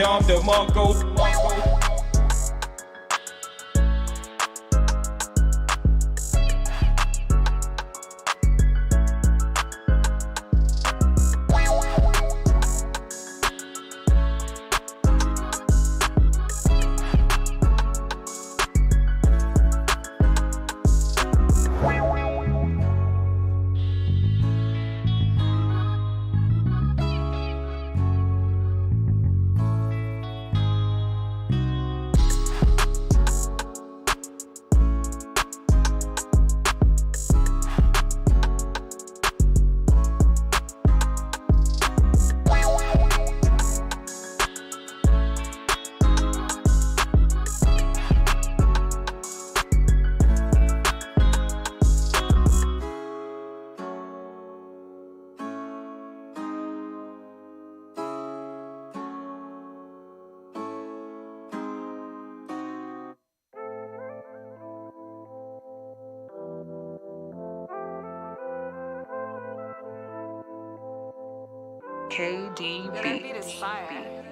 Dom DeMarco. KDB. That beat is fire.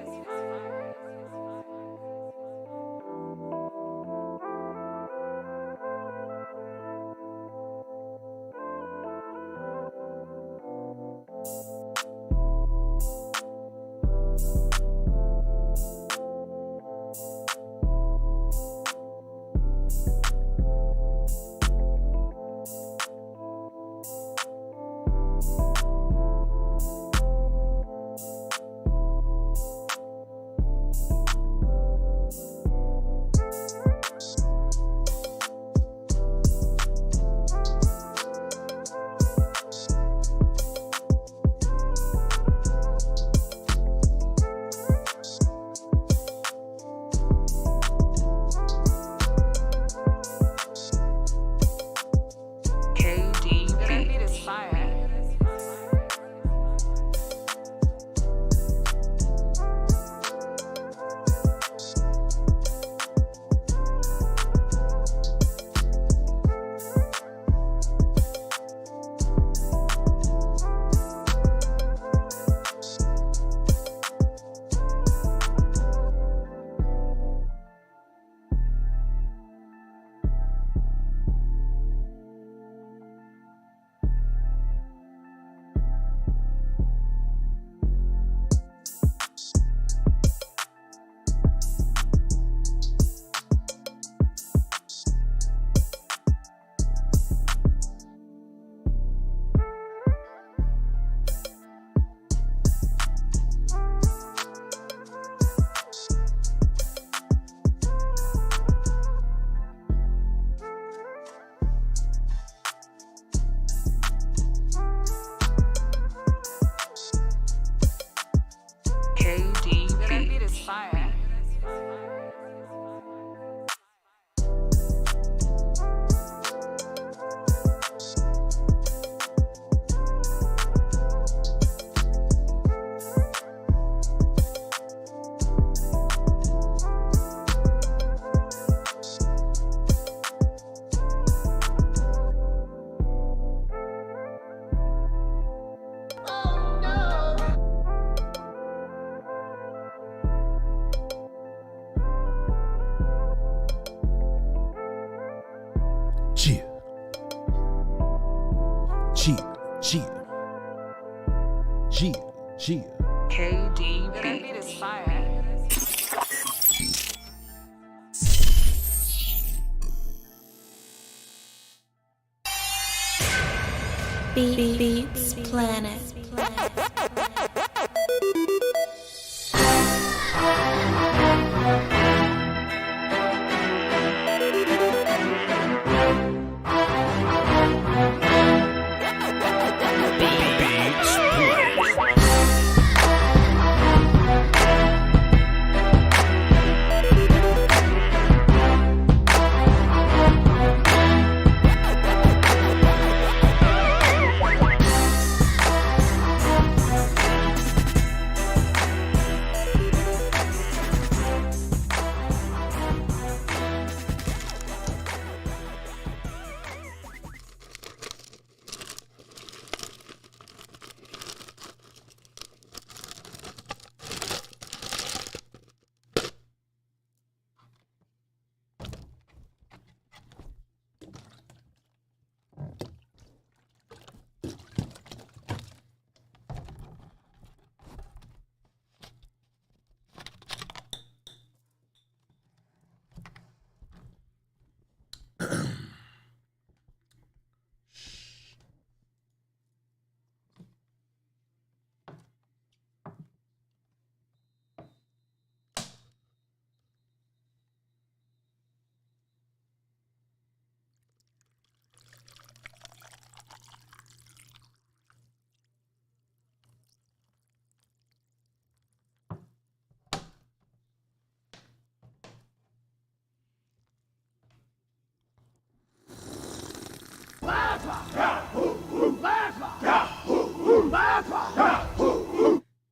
Chill. KDB. That beat is fire. Beats Planet.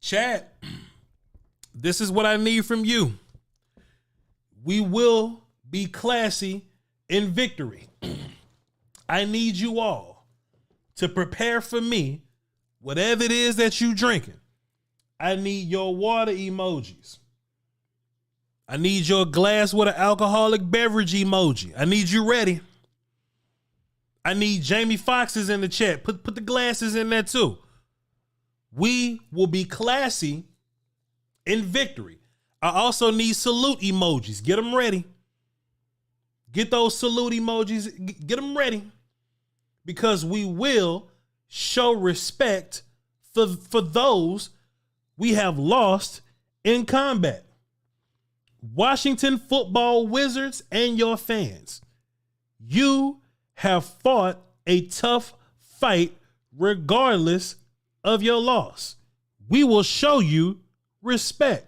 Chad, this is what I need from you. We will be classy in victory. I need you all to prepare for me, whatever it is that you drinking. I need your water emojis. I need your glass with an alcoholic beverage emoji. I need you ready. I need Jamie Foxx's in the chat. Put the glasses in there too. We will be classy in victory. I also need salute emojis. Get them ready. Get those salute emojis. Get them ready. Because we will show respect for those we have lost in combat. Washington football wizards and your fans, you have fought a tough fight regardless of your loss. We will show you respect.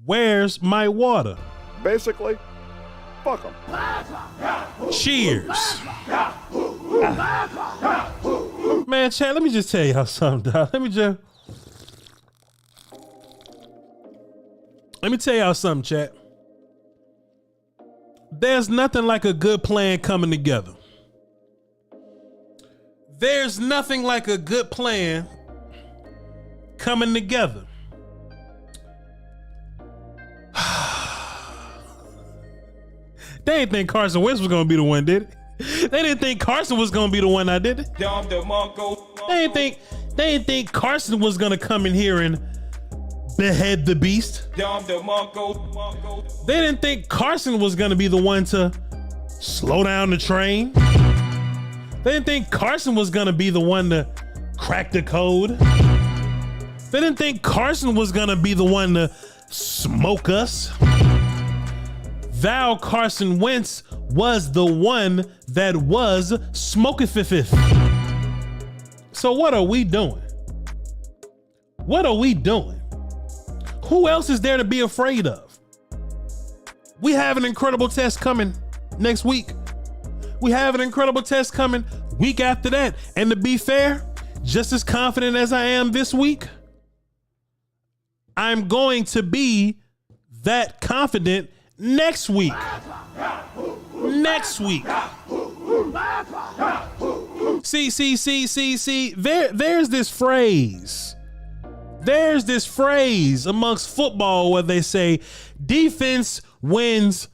Where's my water? Basically, fuck them. Cheers. Man, Chad, let me just tell y'all something, dog. Let me tell y'all something, Chad. There's nothing like a good plan coming together. There's nothing like a good plan coming together. They didn't think Carson Wentz was going to be the one, did it? They didn't think Carson was going to be the one, did it? They didn't think Carson was going to come in here and behead the beast. They didn't think Carson was going to be the one to slow down the train. They didn't think Carson was going to be the one to crack the code. They didn't think Carson was going to be the one to smoke us. Thou, Carson Wentz, was the one that was smoking fifth. So what are we doing? What are we doing? Who else is there to be afraid of? We have an incredible test coming next week. We have an incredible test coming week after that. And to be fair, just as confident as I am this week, I'm going to be that confident next week. Next week. See. There's this phrase. There's this phrase amongst football where they say defense wins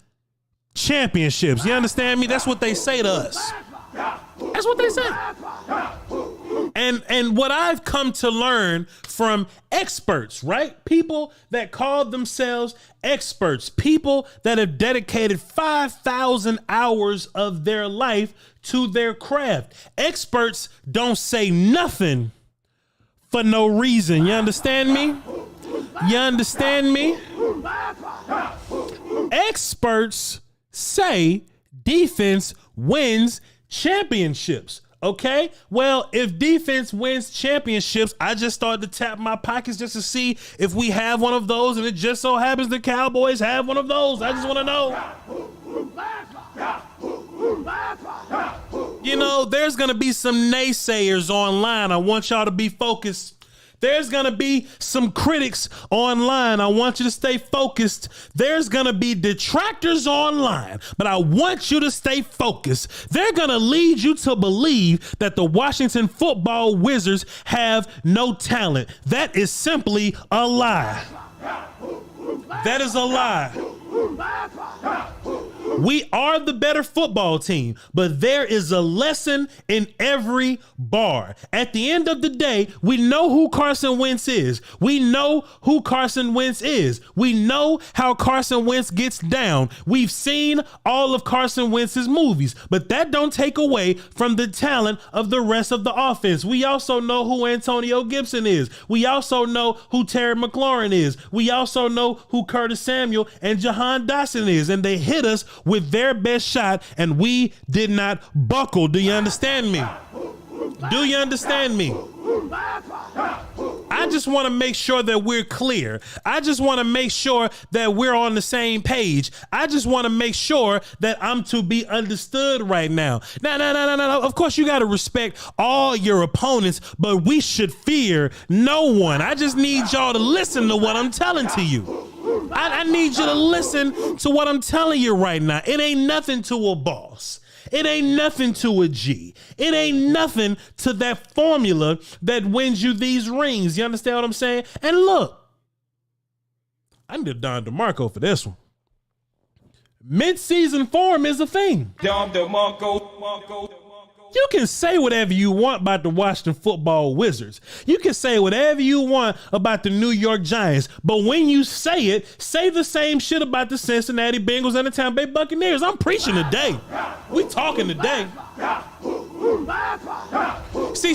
championships. You understand me? That's what they say to us. That's what they say. And what I've come to learn from experts, right? People that call themselves experts, people that have dedicated 5,000 hours of their life to their craft. Experts don't say nothing for no reason. You understand me? You understand me? Experts say defense wins championships. Okay, well, if defense wins championships, I just started to tap my pockets just to see if we have one of those, and it just so happens the Cowboys have one of those. I just want to know. You know, there's going to be some naysayers online. I want y'all to be focused. There's going to be some critics online. I want you to stay focused. There's going to be detractors online, but I want you to stay focused. They're going to lead you to believe that the Washington football Wizards have no talent. That is simply a lie. That is a lie. We are the better football team, but there is a lesson in every bar. At the end of the day, we know who Carson Wentz is. We know who Carson Wentz is. We know how Carson Wentz gets down. We've seen all of Carson Wentz's movies, but that don't take away from the talent of the rest of the offense. We also know who Antonio Gibson is. We also know who Terry McLaurin is. We also know who Curtis Samuel and Jahan Dotson is, and they hit us with their best shot, and we did not buckle. Do you understand me? Do you understand me? I just want to make sure that we're clear. I just want to make sure that we're on the same page. I just want to make sure that I'm to be understood right now. No. Of course, you got to respect all your opponents, but we should fear no one. I just need y'all to listen to what I'm telling to you. I need you to listen to what I'm telling you right now. It ain't nothing to a boss. It ain't nothing to a G. It ain't nothing to that formula that wins you these rings. You understand what I'm saying? And look, I need Don DeMarco for this one. Mid-season form is a thing. Don DeMarco. You can say whatever you want about the Washington football Wizards. You can say whatever you want about the New York Giants. But when you say it, say the same shit about the Cincinnati Bengals and the Tampa Bay Buccaneers. I'm preaching today. We talking today. See,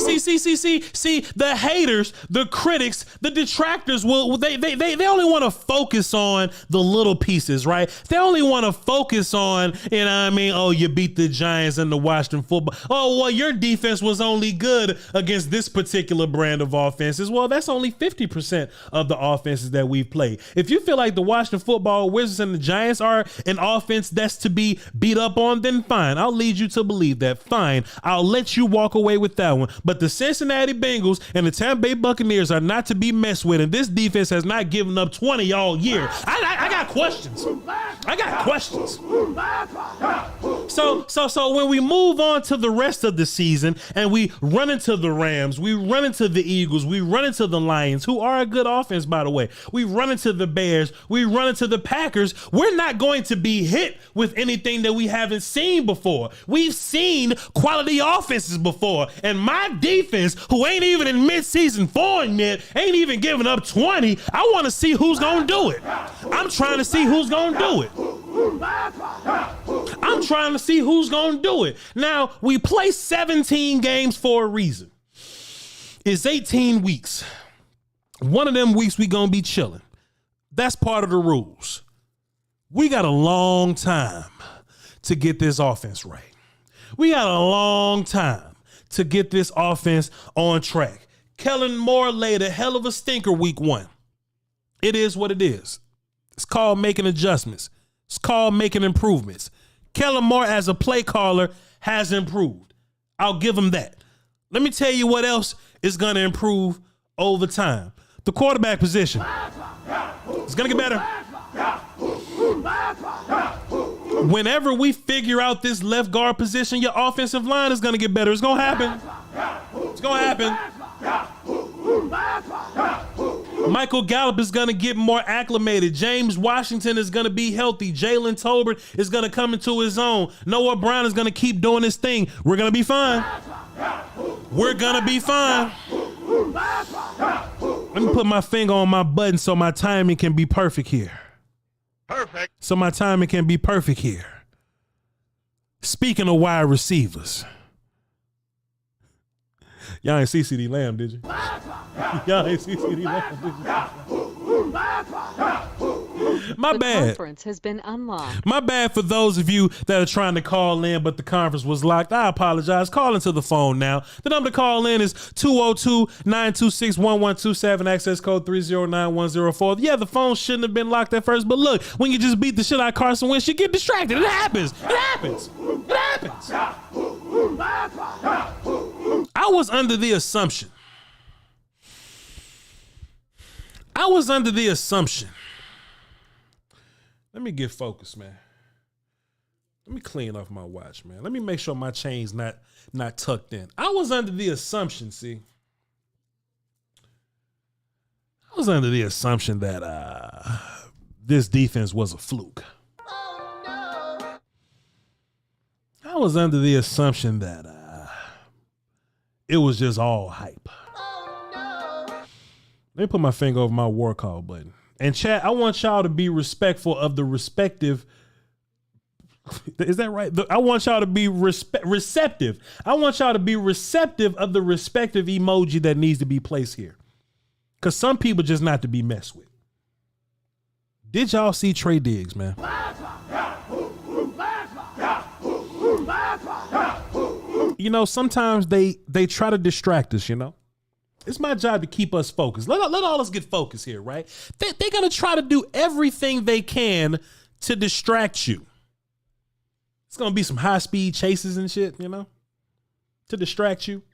the haters, the critics, the detractors they only want to focus on the little pieces, right? They only want to focus on, you know what I mean? Oh, you beat the Giants and the Washington football. Oh, well, your defense was only good against this particular brand of offenses. Well, that's only 50% of the offenses that we've played. If you feel like the Washington football Wizards and the Giants are an offense that's to be beat up on, then fine. I'll lead you to believe that. Fine. I'll let you walk away with that one. But the Cincinnati Bengals and the Tampa Bay Buccaneers are not to be messed with, and this defense has not given up 20 all year. I got questions. I got questions. So when we move on to the rest of the season and we run into the Rams, we run into the Eagles, we run into the Lions, who are a good offense, by the way. We run into the Bears, we run into the Packers. We're not going to be hit with anything that we haven't seen before. We've seen quality offenses before, and my defense, who ain't even in mid-season form yet, ain't even giving up 20. I want to see who's gonna do it. I'm trying to see who's gonna do it. I'm trying to see who's gonna do it. Now, we play 17 games for a reason. It's 18 weeks. One of them weeks we gonna be chilling. That's part of the rules. We got a long time to get this offense right. We got a long time to get this offense on track. Kellen Moore laid a hell of a stinker week one. It is what it is. It's called making adjustments. It's called making improvements. Kellen Moore as a play caller has improved. I'll give him that. Let me tell you what else is going to improve over time. The quarterback position. It's going to get better. Whenever we figure out this left guard position, your offensive line is going to get better. It's going to happen. It's going to happen. Michael Gallup is going to get more acclimated. James Washington is going to be healthy. Jalen Tolbert is going to come into his own. Noah Brown is going to keep doing his thing. We're going to be fine. We're going to be fine. Let me put my finger on my button so my timing can be perfect here. Perfect. So my timing can be perfect here. Speaking of wide receivers. Y'all ain't see CeeDee Lamb, did you? Y'all ain't see CeeDee Lamb, did you? My bad. The conference has been unlocked. My bad for those of you that are trying to call in, but the conference was locked. I apologize. Call into the phone now. The number to call in is 202-926-1127, access code 309104. Yeah, the phone shouldn't have been locked at first, but look, when you just beat the shit out of Carson Wentz, you get distracted. It happens. It happens. It happens. I was under the assumption. Let me get focused, man. Let me clean off my watch, man. Let me make sure my chain's not tucked in. I was under the assumption, that this defense was a fluke. I was under the assumption that it was just all hype. Let me put my finger over my war call button. And chat, I want y'all to be respectful of the respective. Is that right? I want y'all to be receptive. I want y'all to be receptive of the respective emoji that needs to be placed here. Because some people just not to be messed with. Did y'all see Trey Diggs, man? You know, sometimes they try to distract us, you know? It's my job to keep us focused. Let all us get focused here, right? They're going to try to do everything they can to distract you. It's going to be some high-speed chases and shit, you know, to distract you.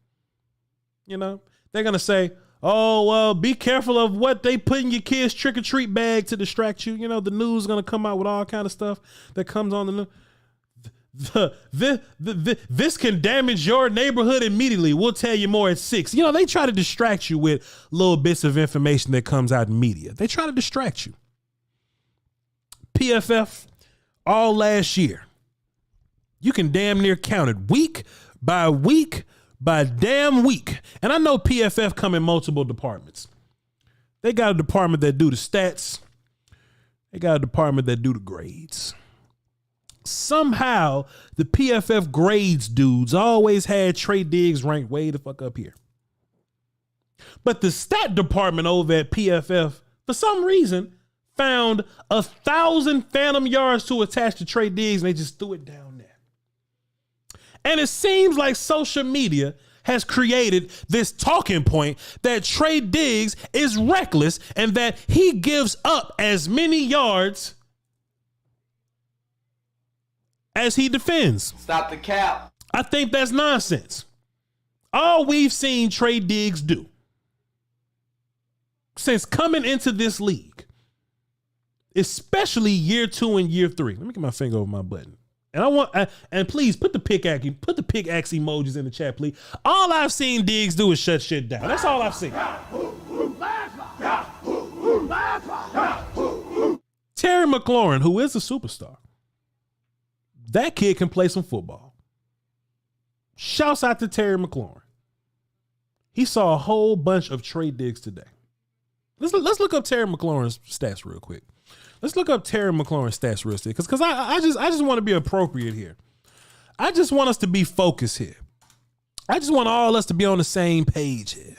You know, they're going to say, oh, well, be careful of what they put in your kid's trick-or-treat bag to distract you. You know, the news is going to come out with all kind of stuff that comes on the news. This can damage your neighborhood immediately. We'll tell you more at 6. You know, they try to distract you with little bits of information that comes out in media. They try to distract you. PFF all last year. You can damn near count it week by damn week. And I know PFF come in multiple departments. They got a department that do the stats. They got a department that do the grades. Somehow the PFF grades dudes always had Trey Diggs ranked way the fuck up here. But the stat department over at PFF, for some reason, found 1,000 phantom yards to attach to Trey Diggs and they just threw it down there. And it seems like social media has created this talking point that Trey Diggs is reckless and that he gives up as many yards as he defends. Stop the cap. I think that's nonsense. All we've seen Trey Diggs do since coming into this league, especially year 2 and year 3. Let me get my finger over my button. And and please put the pickaxe emojis in the chat, please. All I've seen Diggs do is shut shit down. That's all I've seen. Terry McLaurin, who is a superstar. That kid can play some football. Shouts out to Terry McLaurin. He saw a whole bunch of Trey Diggs today. Let's look up Terry McLaurin's stats real quick. Because I just want to be appropriate here. I just want us to be focused here. I just want all us to be on the same page here.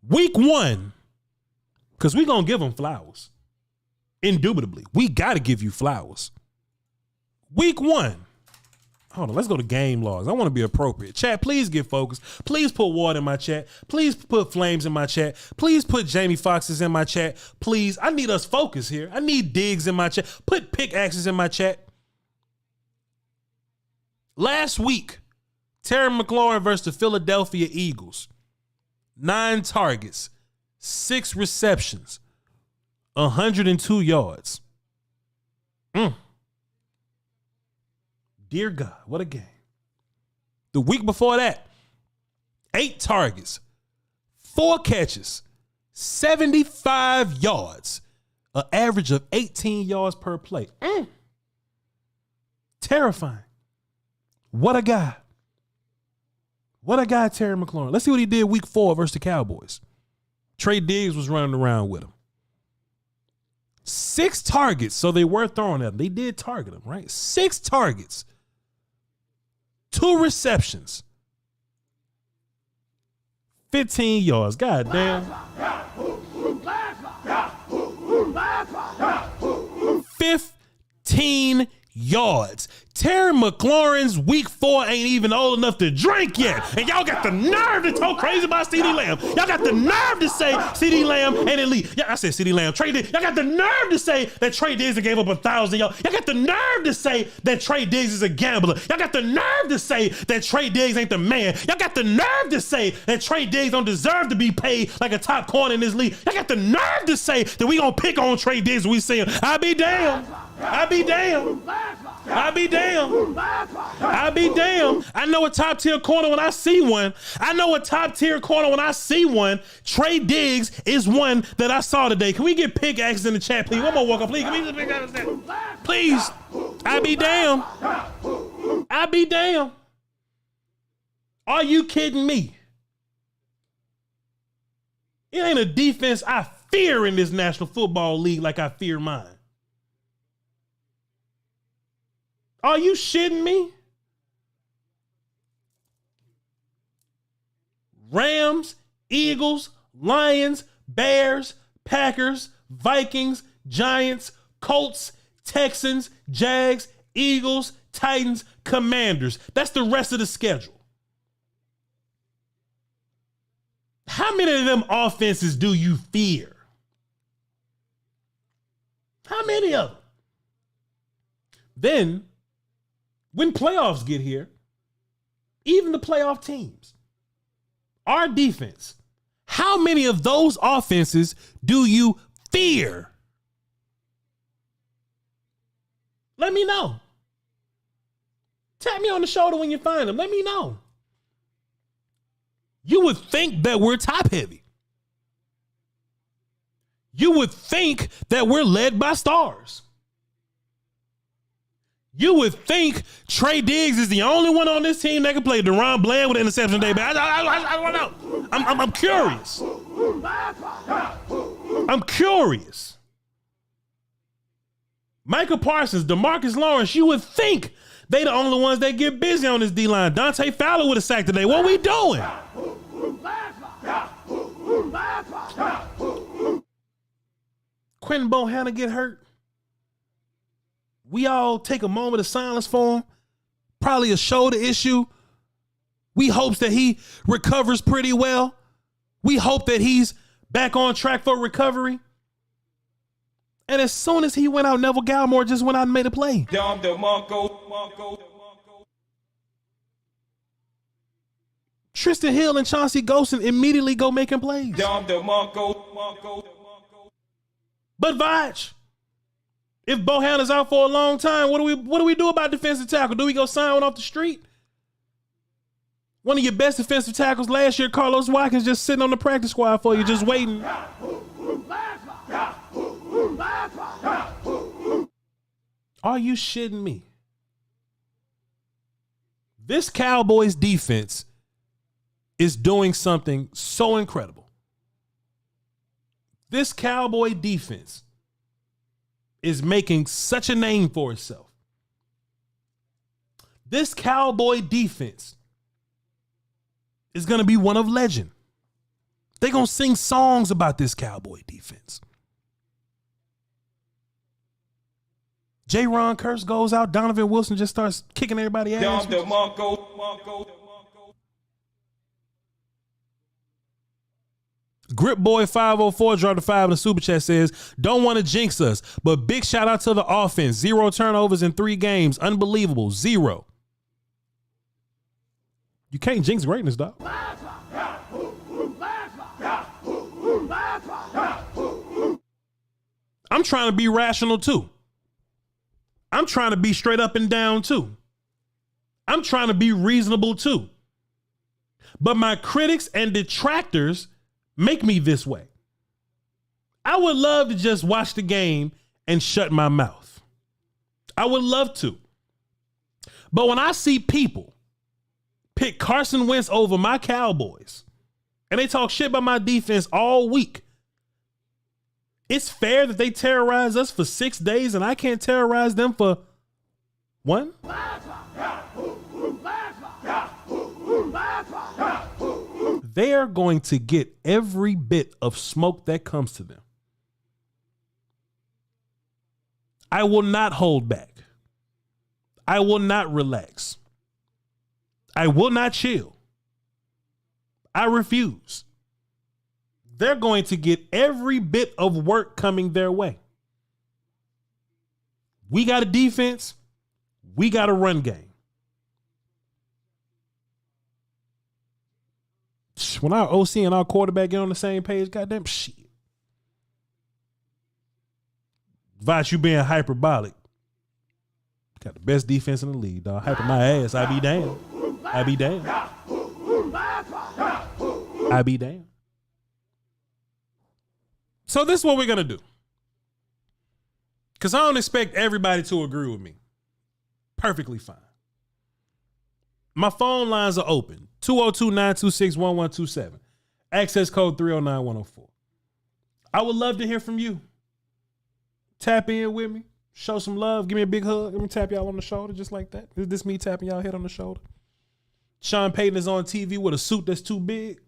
Week 1, because we're going to give them flowers. Indubitably. We got to give you flowers. Week 1. Hold on, let's go to game logs. I want to be appropriate. Chat, please get focused. Please put water in my chat. Please put flames in my chat. Please put Jamie Foxx's in my chat. Please, I need us focused here. I need Diggs in my chat. Put pickaxes in my chat. Last week, Terry McLaurin versus the Philadelphia Eagles. 9 targets, 6 receptions, 102 yards. Dear God, what a game. The week before that, 8 targets, 4 catches, 75 yards, an average of 18 yards per play. Terrifying. What a guy. What a guy, Terry McLaurin. Let's see what he did week 4 versus the Cowboys. Trey Diggs was running around with him. 6 targets, so they were throwing at him. They did target him, right? 6 targets. 2 receptions. 15 yards. God damn. 15 yards. Terry McLaurin's week 4 ain't even old enough to drink yet. And y'all got the nerve to talk crazy about CeeDee Lamb. Y'all got the nerve to say CeeDee Lamb ain't elite. Yeah, I said CeeDee Lamb. Trey Diggs. Y'all got the nerve to say that Trey Diggs gave up 1,000 yards. Y'all got the nerve to say that Trey Diggs is a gambler. Y'all got the nerve to say that Trey Diggs ain't the man. Y'all got the nerve to say that Trey Diggs don't deserve to be paid like a top corner in this league. Y'all got the nerve to say that we gonna pick on Trey Diggs when we see him. I be damned. I be damned. I be damned. I be damned. I know a top tier corner when I see one. I know a top tier corner when I see one. Trey Diggs is one that I saw today. Can we get pickaxes in the chat, please? One more walk up, please. Can we just pickaxes in? Please. I be damned. I be damned. Are you kidding me? It ain't a defense I fear in this National Football League like I fear mine. Are you shitting me? Rams, Eagles, Lions, Bears, Packers, Vikings, Giants, Colts, Texans, Jags, Eagles, Titans, Commanders. That's the rest of the schedule. How many of them offenses do you fear? How many of them? Then, when playoffs get here, even the playoff teams, our defense, how many of those offenses do you fear? Let me know. Tap me on the shoulder when you find them. Let me know. You would think that we're top heavy. You would think that we're led by stars. You would think Trey Diggs is the only one on this team that can play Deron Bland with an interception day. But I don't know. I'm curious. I'm curious. Micah Parsons, DeMarcus Lawrence, you would think they the only ones that get busy on this D-line. Dante Fowler with a sack today. What are we doing? Quentin Bohanna get hurt. We all take a moment of silence for him. Probably a shoulder issue. We hope that he recovers pretty well. We hope that he's back on track for recovery. And as soon as he went out, Neville Gallimore just went out and made a play. Tristan Hill and Chauncey Golston immediately go making plays. But Voch, if Bohanna's out for a long time, what do we do about defensive tackle? Do we go sign one off the street? One of your best defensive tackles last year, Carlos Watkins, just sitting on the practice squad for you, just waiting. Are you shitting me? This Cowboys defense is doing something so incredible. This Cowboy defense is making such a name for itself. This Cowboy defense is going to be one of legend. They're going to sing songs about this Cowboy defense. J-Ron Curse goes out. Donovan Wilson just starts kicking everybody ass. Grip Boy 504 dropped a 5 in the super chat, says, don't want to jinx us, but big shout out to the offense. 0 turnovers in 3 games. Unbelievable. 0. You can't jinx greatness, dog. I'm trying to be rational too. I'm trying to be straight up and down too. I'm trying to be reasonable too. But my critics and detractors make me this way. I would love to just watch the game and shut my mouth. I would love to. But when I see people pick Carson Wentz over my Cowboys and they talk shit about my defense all week, it's fair that they terrorize us for 6 days and I can't terrorize them for one? They are going to get every bit of smoke that comes to them. I will not hold back. I will not relax. I will not chill. I refuse. They're going to get every bit of work coming their way. We got a defense. We got a run game. When our OC and our quarterback get on the same page, goddamn shit. Voch, you being hyperbolic. Got the best defense in the league, dog. Hyper my ass. I be damned. I be damned. I be damned. So this is what we're going to do. Because I don't expect everybody to agree with me. Perfectly fine. My phone lines are open. 202-926-1127. Access code 309104. I would love to hear from you. Tap in with me. Show some love. Give me a big hug. Let me tap y'all on the shoulder just like that. Is this me tapping y'all head on the shoulder? Sean Payton is on TV with a suit that's too big.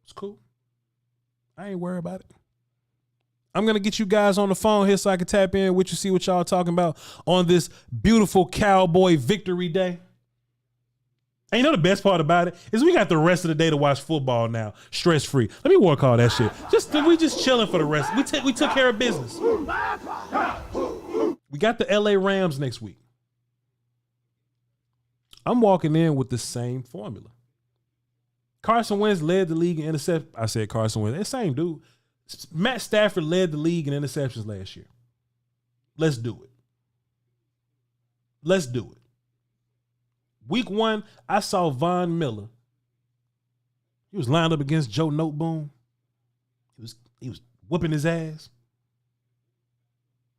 It's cool. I ain't worried about it. I'm going to get you guys on the phone here so I can tap in with you, see what y'all talking about on this beautiful Cowboy victory day. And you know the best part about it is we got the rest of the day to watch football now, stress free. Let me work all that shit. We just chilling for the rest. We took care of business. We got the LA Rams next week. I'm walking in with the same formula. Carson Wentz led the league in interceptions. I said Carson Wentz. That same dude. Matt Stafford led the league in interceptions last year. Let's do it. Let's do it. Week 1, I saw Von Miller. He was lined up against Joe Noteboom. He was whooping his ass.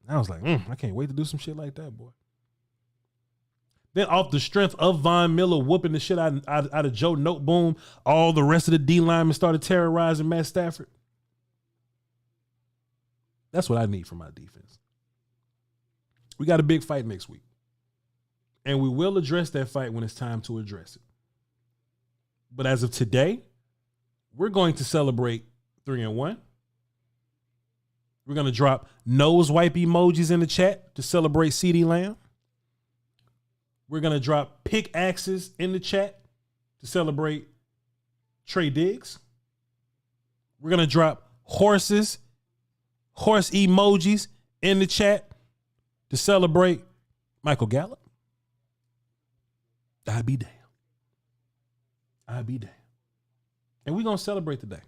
I was like, I can't wait to do some shit like that, boy. Then off the strength of Von Miller whooping the shit out of Joe Noteboom, all the rest of the D linemen started terrorizing Matt Stafford. That's what I need from my defense. We got a big fight next week. And we will address that fight when it's time to address it. But as of today, we're going to celebrate 3-1. We're going to drop nose wipe emojis in the chat to celebrate CeeDee Lamb. We're going to drop pickaxes in the chat to celebrate Trey Diggs. We're going to drop horse emojis in the chat to celebrate Michael Gallup. I'd be damned. I'd be damned. And we're going to celebrate today.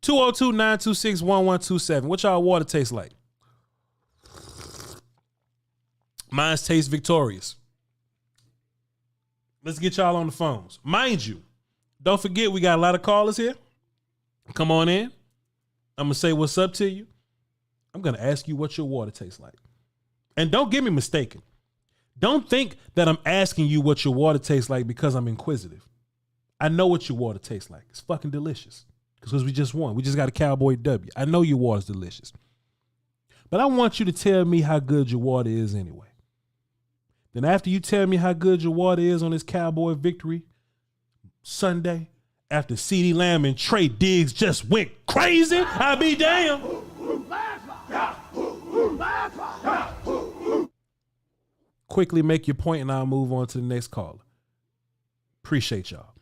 202-926-1127. What y'all water taste like? Mine's taste victorious. Let's get y'all on the phones. Mind you, don't forget we got a lot of callers here. Come on in. I'm going to say what's up to you. I'm going to ask you what your water tastes like. And don't get me mistaken. Don't think that I'm asking you what your water tastes like because I'm inquisitive. I know what your water tastes like. It's fucking delicious. Because we just won. We just got a Cowboy W. I know your water's delicious. But I want you to tell me how good your water is anyway. Then after you tell me how good your water is on this Cowboy victory Sunday, after CeeDee Lamb and Trey Diggs just went crazy, I'll be damned. Quickly make your point and I'll move on to the next caller. Appreciate y'all.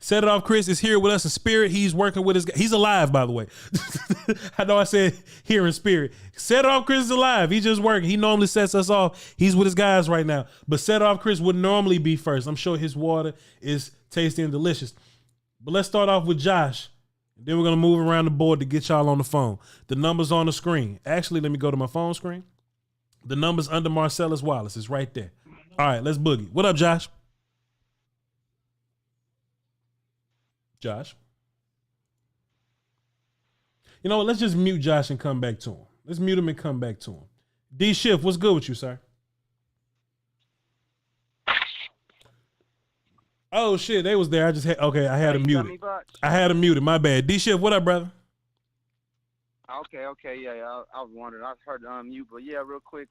Set It Off Chris is here with us in spirit. He's working with his guy. He's alive, by the way. I know I said here in spirit. Set It Off Chris is alive. He's just working. He normally sets us off. He's with his guys right now. But Set It Off Chris would normally be first. I'm sure his water is tasty and delicious. But let's start off with Josh. Then we're going to move around the board to get y'all on the phone. The number's on the screen. Actually, let me go to my phone screen. The number's under Marcellus Wallace. It's right there. All right, let's boogie. What up, Josh? Josh? You know what? Let's just mute Josh and come back to him. Let's mute him and come back to him. D Shift, what's good with you, sir? Oh shit, they was there. I just had I had him muted. I had him muted. My bad. D Shift, what up, brother? Okay, yeah. I was wondering. I heard unmute, but yeah, real quick.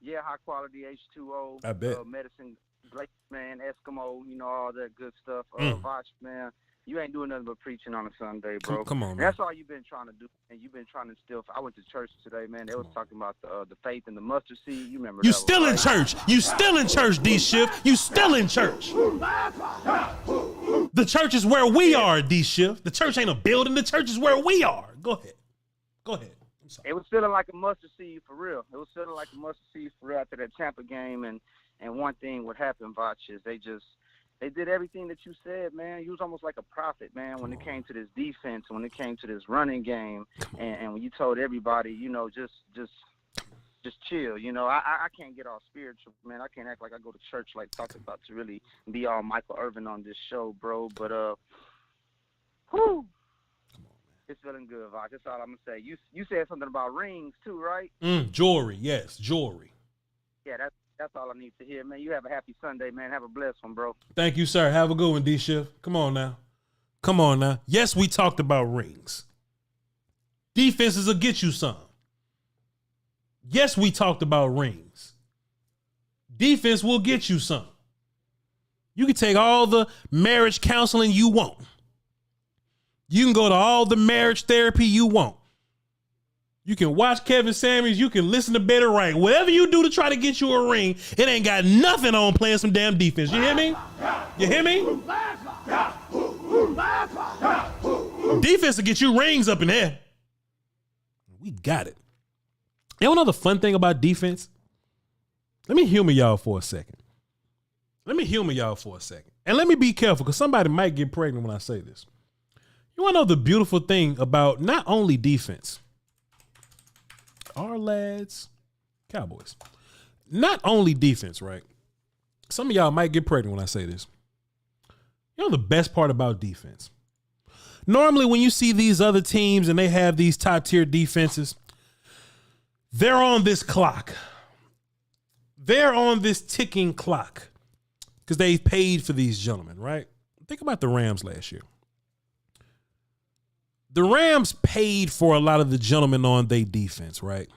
High quality H2O. I bet. Medicine, Blake, man, Eskimo, all that good stuff. Voch, man, you ain't doing nothing but preaching on a Sunday, bro. Come on, man. That's all you've been trying to do, and you've been trying to instill. I went to church today, man. They was talking about the faith and the mustard seed. You remember? You that still in church? You still in church, D Shift? You still in church? The church is where we are, D Shift. The church ain't a building. The church is where we are. Go ahead. It was feeling like a mustard seed for real. It was feeling like a mustard seed for real after that Tampa game. And one thing would happen, Voch, is they did everything that you said, man. You was almost like a prophet, man, when it came to this defense, when it came to this running game, and when you told everybody, just chill. I can't get all spiritual, man. I can't act like I go to church like talking about to really be all Michael Irvin on this show, bro. But whew. It's feeling good, Voch. That's all I'm gonna say. You said something about rings too, right? Jewelry, yes, jewelry. Yeah, that's all I need to hear, man. You have a happy Sunday, man. Have a blessed one, bro. Thank you, sir. Have a good one, D Shift. Come on now. Yes, we talked about rings. Defenses will get you some. Yes, we talked about rings. Defense will get you some. You can take all the marriage counseling you want. You can go to all the marriage therapy you want. You can watch Kevin Samuels. You can listen to Better Right. Whatever you do to try to get you a ring, it ain't got nothing on playing some damn defense. You hear me? You hear me? Defense will get you rings up in there. We got it. You know another fun thing about defense? Let me humor y'all for a second. And let me be careful because somebody might get pregnant when I say this. You want to know the beautiful thing about not only defense, our lads, Cowboys, not only defense, right? Some of y'all might get pregnant when I say this. You know the best part about defense? Normally when you see these other teams and they have these top tier defenses, they're on this clock. They're on this ticking clock because they've paid for these gentlemen, right? Think about the Rams last year. The Rams paid for a lot of the gentlemen on their defense, right?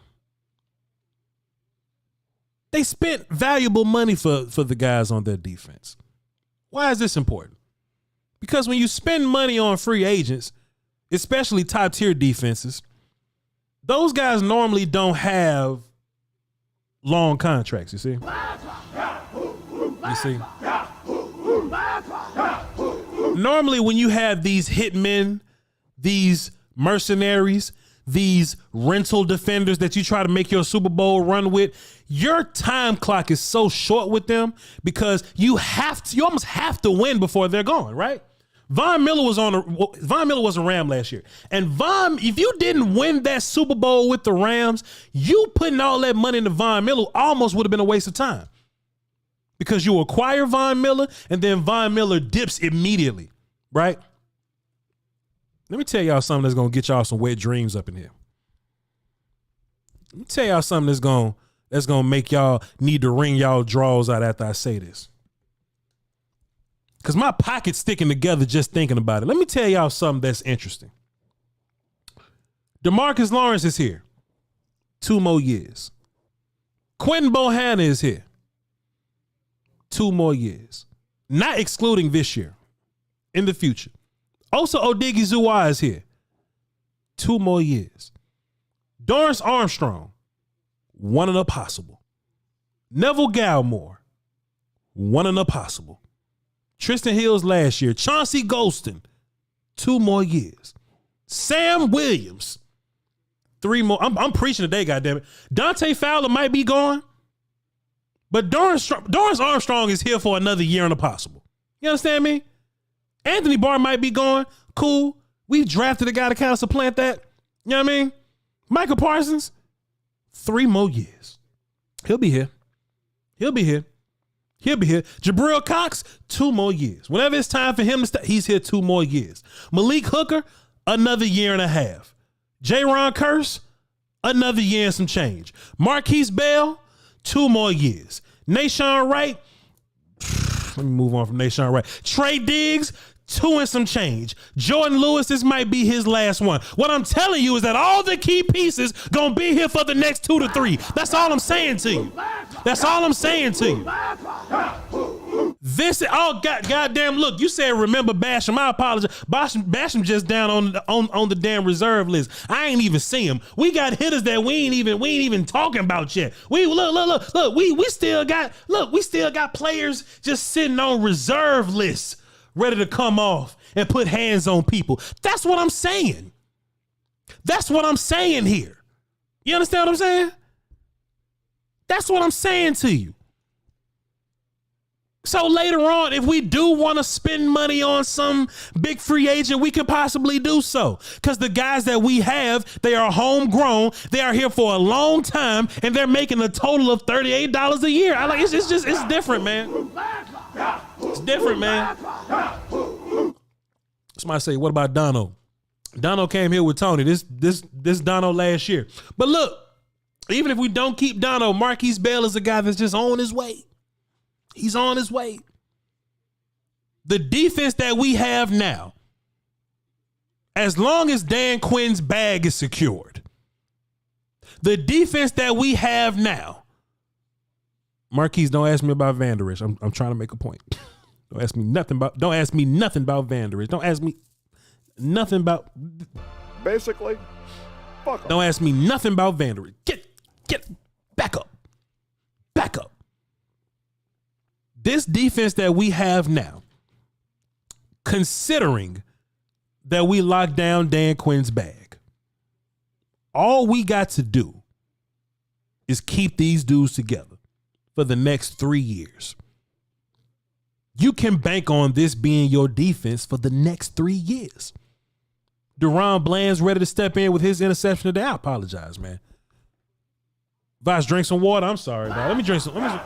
They spent valuable money for the guys on their defense. Why is this important? Because when you spend money on free agents, especially top tier defenses, those guys normally don't have long contracts, you see? Normally when you have these hitmen, these mercenaries, these rental defenders that you try to make your Super Bowl run with, your time clock is so short with them because you almost have to win before they're gone, right? Von Miller was a Ram last year. And if you didn't win that Super Bowl with the Rams, you putting all that money into Von Miller almost would have been a waste of time. Because you acquire Von Miller and then Von Miller dips immediately, right? Let me tell y'all something that's going to get y'all some wet dreams up in here. Let me tell y'all something that's going to make y'all need to wring y'all drawers out after I say this. Because my pocket's sticking together just thinking about it. Let me tell y'all something that's interesting. DeMarcus Lawrence is here. 2 more years. Quentin Bohanna is here. 2 more years. Not excluding this year. In the future. Also, Odigizua is here. 2 more years. Dorrance Armstrong, 1 in a possible. Neville Gallimore, 1 in a possible. Tristan Hills last year. Chauncey Golston, 2 more years. Sam Williams, 3 more. I'm preaching today, goddammit. Dante Fowler might be gone, but Dorrance Armstrong is here for another year and a possible. You understand me? Anthony Barr might be going. Cool. We drafted a guy to kind of supplant that. You know what I mean? Micah Parsons, 3 more years. He'll be here. He'll be here. Jabril Cox, 2 more years. Whenever it's time for him to stay, he's here 2 more years. Malik Hooker, another 1.5 years. J-Ron Curse, another year and some change. Marquise Bell, 2 more years. Nashawn Wright, let me move on from Nashawn Wright. Trey Diggs, 2 and some change. Jordan Lewis, this might be his last one. What I'm telling you is that all the key pieces gonna be here for the next 2 to 3. That's all I'm saying to you. That's all I'm saying to you. This, goddamn, look, you said remember Basham. I apologize. Basham just down on the damn reserve list. I ain't even see him. We got hitters that we ain't even talking about yet. We still got players just sitting on reserve lists, ready to come off and put hands on people. That's what I'm saying. That's what I'm saying here. You understand what I'm saying? That's what I'm saying to you. So later on, if we do want to spend money on some big free agent, we can possibly do so. Because the guys that we have, they are homegrown. They are here for a long time, and they're making a total of $38 a year. It's different, man. It's different, man. Somebody say, what about Dono? Dono came here with Tony. This Dono last year. But look, even if we don't keep Dono, Marquise Bell is a guy that's just on his way. He's on his way. The defense that we have now, as long as Dan Quinn's bag is secured, the defense that we have now, Marquise, don't ask me about Van Der Esch. I'm trying to make a point. Don't ask me nothing about Van Der Esch. Don't ask me nothing about. Basically, fuck 'em. Don't ask me nothing about Van Der Esch. Get back up. Back up. This defense that we have now, considering that we locked down Dan Quinn's bag, all we got to do is keep these dudes together for the next 3 years. You can bank on this being your defense for the next 3 years. Deron Bland's ready to step in with his interception today. I apologize, man. Voch, drink some water. I'm sorry, dog. Let me drink some.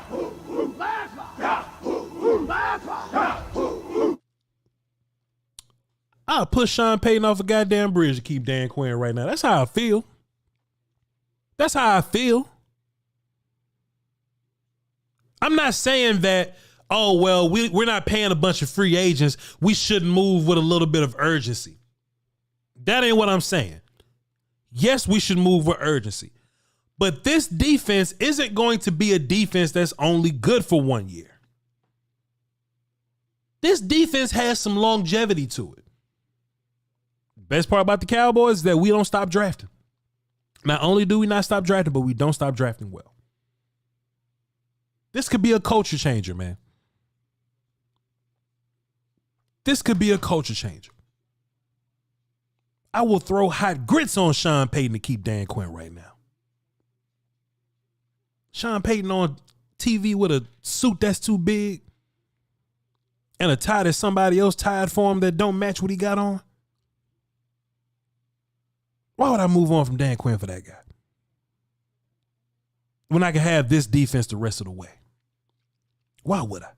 I'll push Sean Payton off a goddamn bridge to keep Dan Quinn right now. That's how I feel. That's how I feel. I'm not saying that, oh, well, we're not paying a bunch of free agents. We shouldn't move with a little bit of urgency. That ain't what I'm saying. Yes, we should move with urgency. But this defense isn't going to be a defense that's only good for 1 year. This defense has some longevity to it. Best part about the Cowboys is that we don't stop drafting. Not only do we not stop drafting, but we don't stop drafting well. This could be a culture changer, man. This could be a culture changer. I will throw hot grits on Sean Payton to keep Dan Quinn right now. Sean Payton on TV with a suit that's too big and a tie that somebody else tied for him that don't match what he got on. Why would I move on from Dan Quinn for that guy when I can have this defense the rest of the way? Why would I?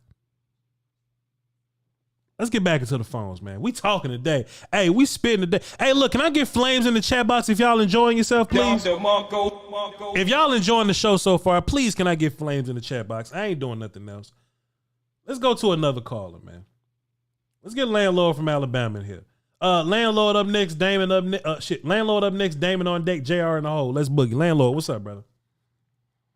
Let's get back into the phones, man. We talking today. Hey, we spitting today. Hey, look, can I get flames in the chat box if y'all enjoying yourself, please? If y'all enjoying the show so far, please can I get flames in the chat box? I ain't doing nothing else. Let's go to another caller, man. Let's get Landlord from Alabama in here. Landlord up next, Damon up next. Landlord up next, Damon on deck, JR in the hole. Let's boogie. Landlord, what's up, brother?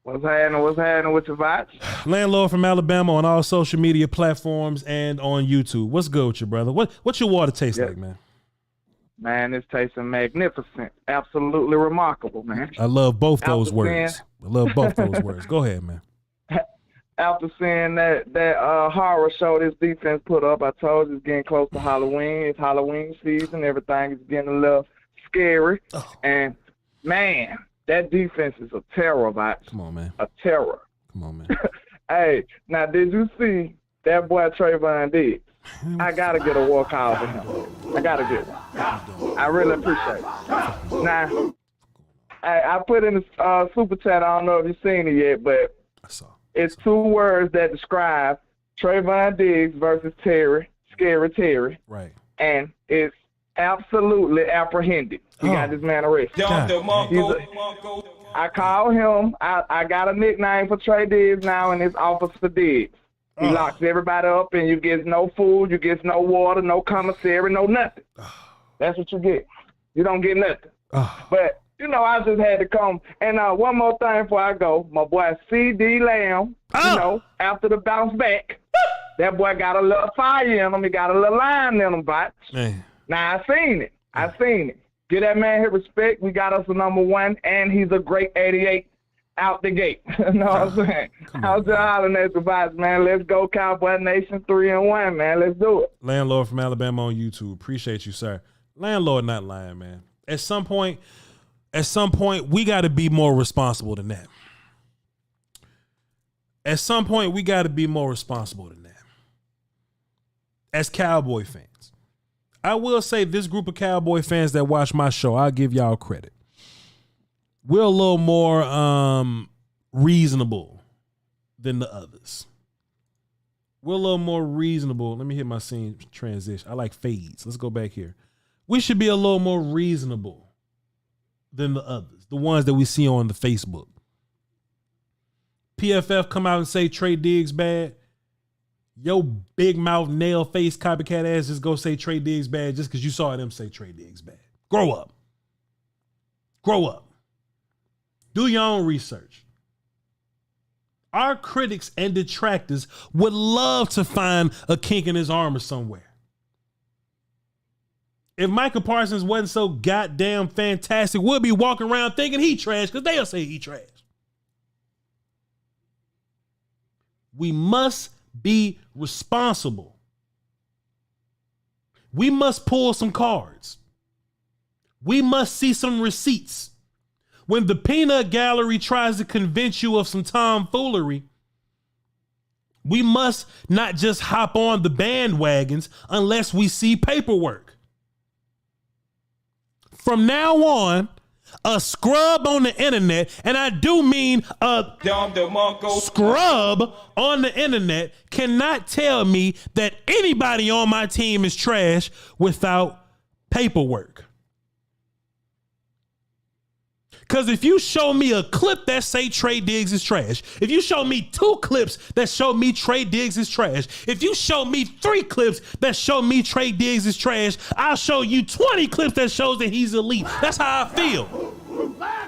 What's happening with your Voch? Landlord from Alabama on all social media platforms and on YouTube. What's good with you, brother? What's your water taste like, man? Man, it's tasting magnificent. Absolutely remarkable, man. I love both those words. I love both those words. Go ahead, man. After seeing that horror show this defense put up, I told you it's getting close to Halloween. It's Halloween season. Everything is getting a little scary. Oh. And, man, that defense is a terror, Voch. Come on, man. A terror. Come on, man. Hey, now, did you see that boy Trayvon Diggs? I got to get a walk out for him. I got to get one. I really appreciate it. Now, I put in the super chat. I don't know if you've seen it yet, but I saw. It's 2 words that describe Trayvon Diggs versus Terry, Scary Terry. Right. And it's absolutely apprehended. We got this man arrested. I call him. I got a nickname for Trey Diggs now, and it's Officer Diggs. He locks everybody up, and you get no food, you get no water, no commissary, no nothing. That's what you get. You don't get nothing. But, you know, I just had to come. And one more thing before I go. My boy CeeDee Lamb, you know, after the bounce back, that boy got a little fire in him. He got a little line in him, but now I seen it. Give that man his respect. We got us a number 1, and he's a great 88 out the gate. You know what I'm saying? I was just hollering at the box, man. Let's go Cowboy Nation 3-1, man. Let's do it. Landlord from Alabama on YouTube. Appreciate you, sir. Landlord not lying, man. At some point, we got to be more responsible than that. As Cowboy fans. I will say this group of Cowboy fans that watch my show, I'll give y'all credit. We're a little more reasonable than the others. We're a little more reasonable. Let me hit my scene transition. I like fades. Let's go back here. We should be a little more reasonable than the others, the ones that we see on the Facebook. PFF come out and say Trey Diggs bad. Yo, big mouth, nail face, copycat ass just go say Trey Diggs bad just because you saw them say Trey Diggs bad. Grow up. Do your own research. Our critics and detractors would love to find a kink in his armor somewhere. If Micah Parsons wasn't so goddamn fantastic, we'll be walking around thinking he trash because they'll say he trash. We must be responsible. We must pull some cards. We must see some receipts. When the peanut gallery tries to convince you of some tomfoolery, we must not just hop on the bandwagons unless we see paperwork. From now on, a scrub on the internet, and I do mean a scrub on the internet, cannot tell me that anybody on my team is trash without paperwork. Because if you show me a clip that say Trey Diggs is trash, if you show me 2 clips that show me Trey Diggs is trash, if you show me 3 clips that show me Trey Diggs is trash, I'll show you 20 clips that shows that he's elite. That's how I feel.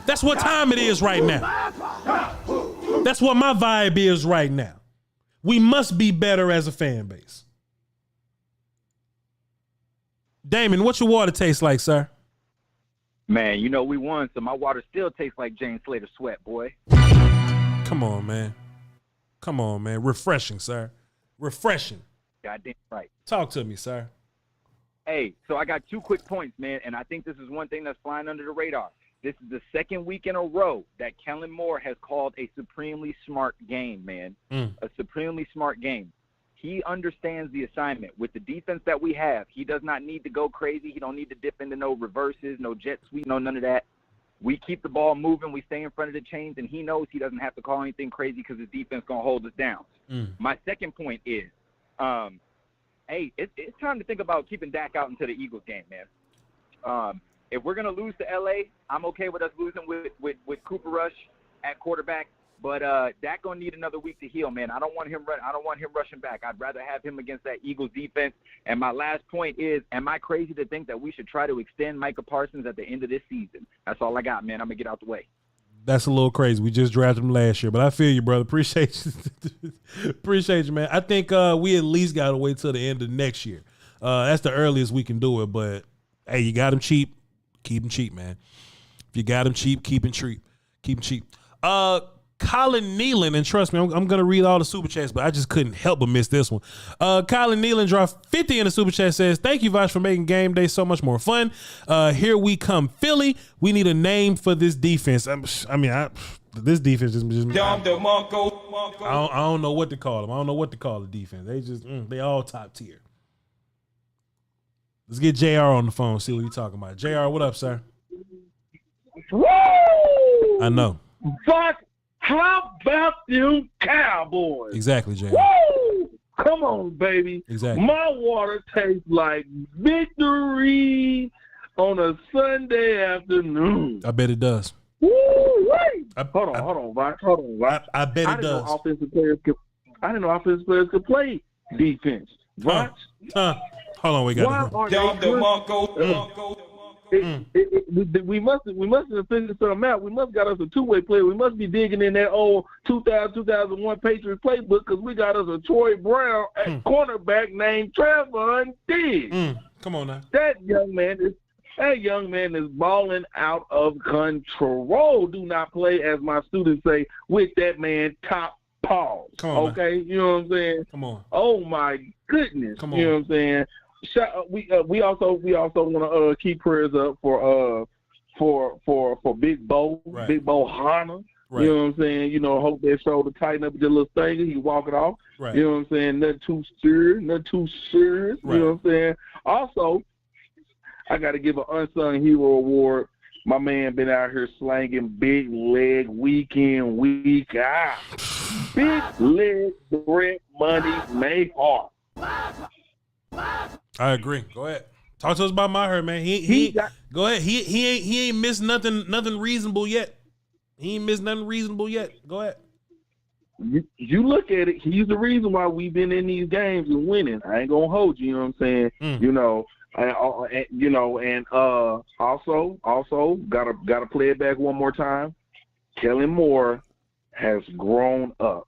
That's what time it is right now. That's what my vibe is right now. We must be better as a fan base. Damon, what's your water taste like, sir? Man, you know we won, so my water still tastes like James Slater's sweat, boy. Come on, man. Refreshing, sir. Refreshing. Goddamn right. Talk to me, sir. Hey, so I got 2 quick points, man, and I think this is one thing that's flying under the radar. This is the 2nd week in a row that Kellen Moore has called a supremely smart game, man. A supremely smart game. He understands the assignment. With the defense that we have, he does not need to go crazy. He don't need to dip into no reverses, no jet sweep, no none of that. We keep the ball moving. We stay in front of the chains, and he knows he doesn't have to call anything crazy because his defense going to hold us down. My second point is, hey, it's time to think about keeping Dak out into the Eagles game, man. If we're going to lose to L.A., I'm okay with us losing with Cooper Rush at quarterback. But Dak gonna need another week to heal, man. I don't want him rushing back. I'd rather have him against that Eagles defense. And my last point is, am I crazy to think that we should try to extend Micah Parsons at the end of this season? That's all I got, man. I'm gonna get out the way. That's a little crazy. We just drafted him last year, but I feel you, brother. Appreciate you. Appreciate you, man. I think we at least gotta wait till the end of next year. That's the earliest we can do it. But hey, you got him cheap, keep him cheap, man. If you got him cheap, keep him cheap. Keep him cheap. Colin Nealon, and trust me, I'm going to read all the super chats, but I just couldn't help but miss this one. Colin Nealon dropped 50 in the super chat, says, thank you, Voch, for making game day so much more fun. Here we come, Philly. We need a name for this defense. This defense just I don't know what to call them. I don't know what to call the defense. They just, they all top tier. Let's get JR on the phone, see what he's talking about. JR, what up, sir? Woo! I know. Fuck How about them Cowboys? Exactly, Jay. Woo! Come on, baby. Exactly. My water tastes like victory on a Sunday afternoon. I bet it does. Woo! Hold on, Voch. I bet it does. I didn't know offensive players could play defense. Voch. Hold on, we got We must have figured something out. We must got us a two-way player. We must be digging in that old 2000-2001 Patriots playbook because we got us a Troy Brown at cornerback named Trevon Diggs. Come on now. That young man is balling out of control. Do not play, as my students say, with that man top paws. Come on, okay? Man. You know what I'm saying? Come on. Oh my goodness. Come on. You know what I'm saying? We also want to keep prayers up for Big Bo, right. Big Bo Hunter. Right. You know what I'm saying? You know, hope that shoulder tighten up with the little thing. He walk it off. Right. You know what I'm saying? Nothing too serious. Right. You know what I'm saying? Also, I got to give an unsung hero award. My man been out here slanging big leg week in, week out. Big leg, bread, money, Mayhart. I agree. Go ahead. Talk to us about Maher, man. Go ahead. He ain't missed nothing reasonable yet. He ain't missed nothing reasonable yet. Go ahead. You look at it. He's the reason why we've been in these games and winning. I ain't gonna hold you. You know what I'm saying? You know. And also gotta play it back one more time. Kellen Moore has grown up.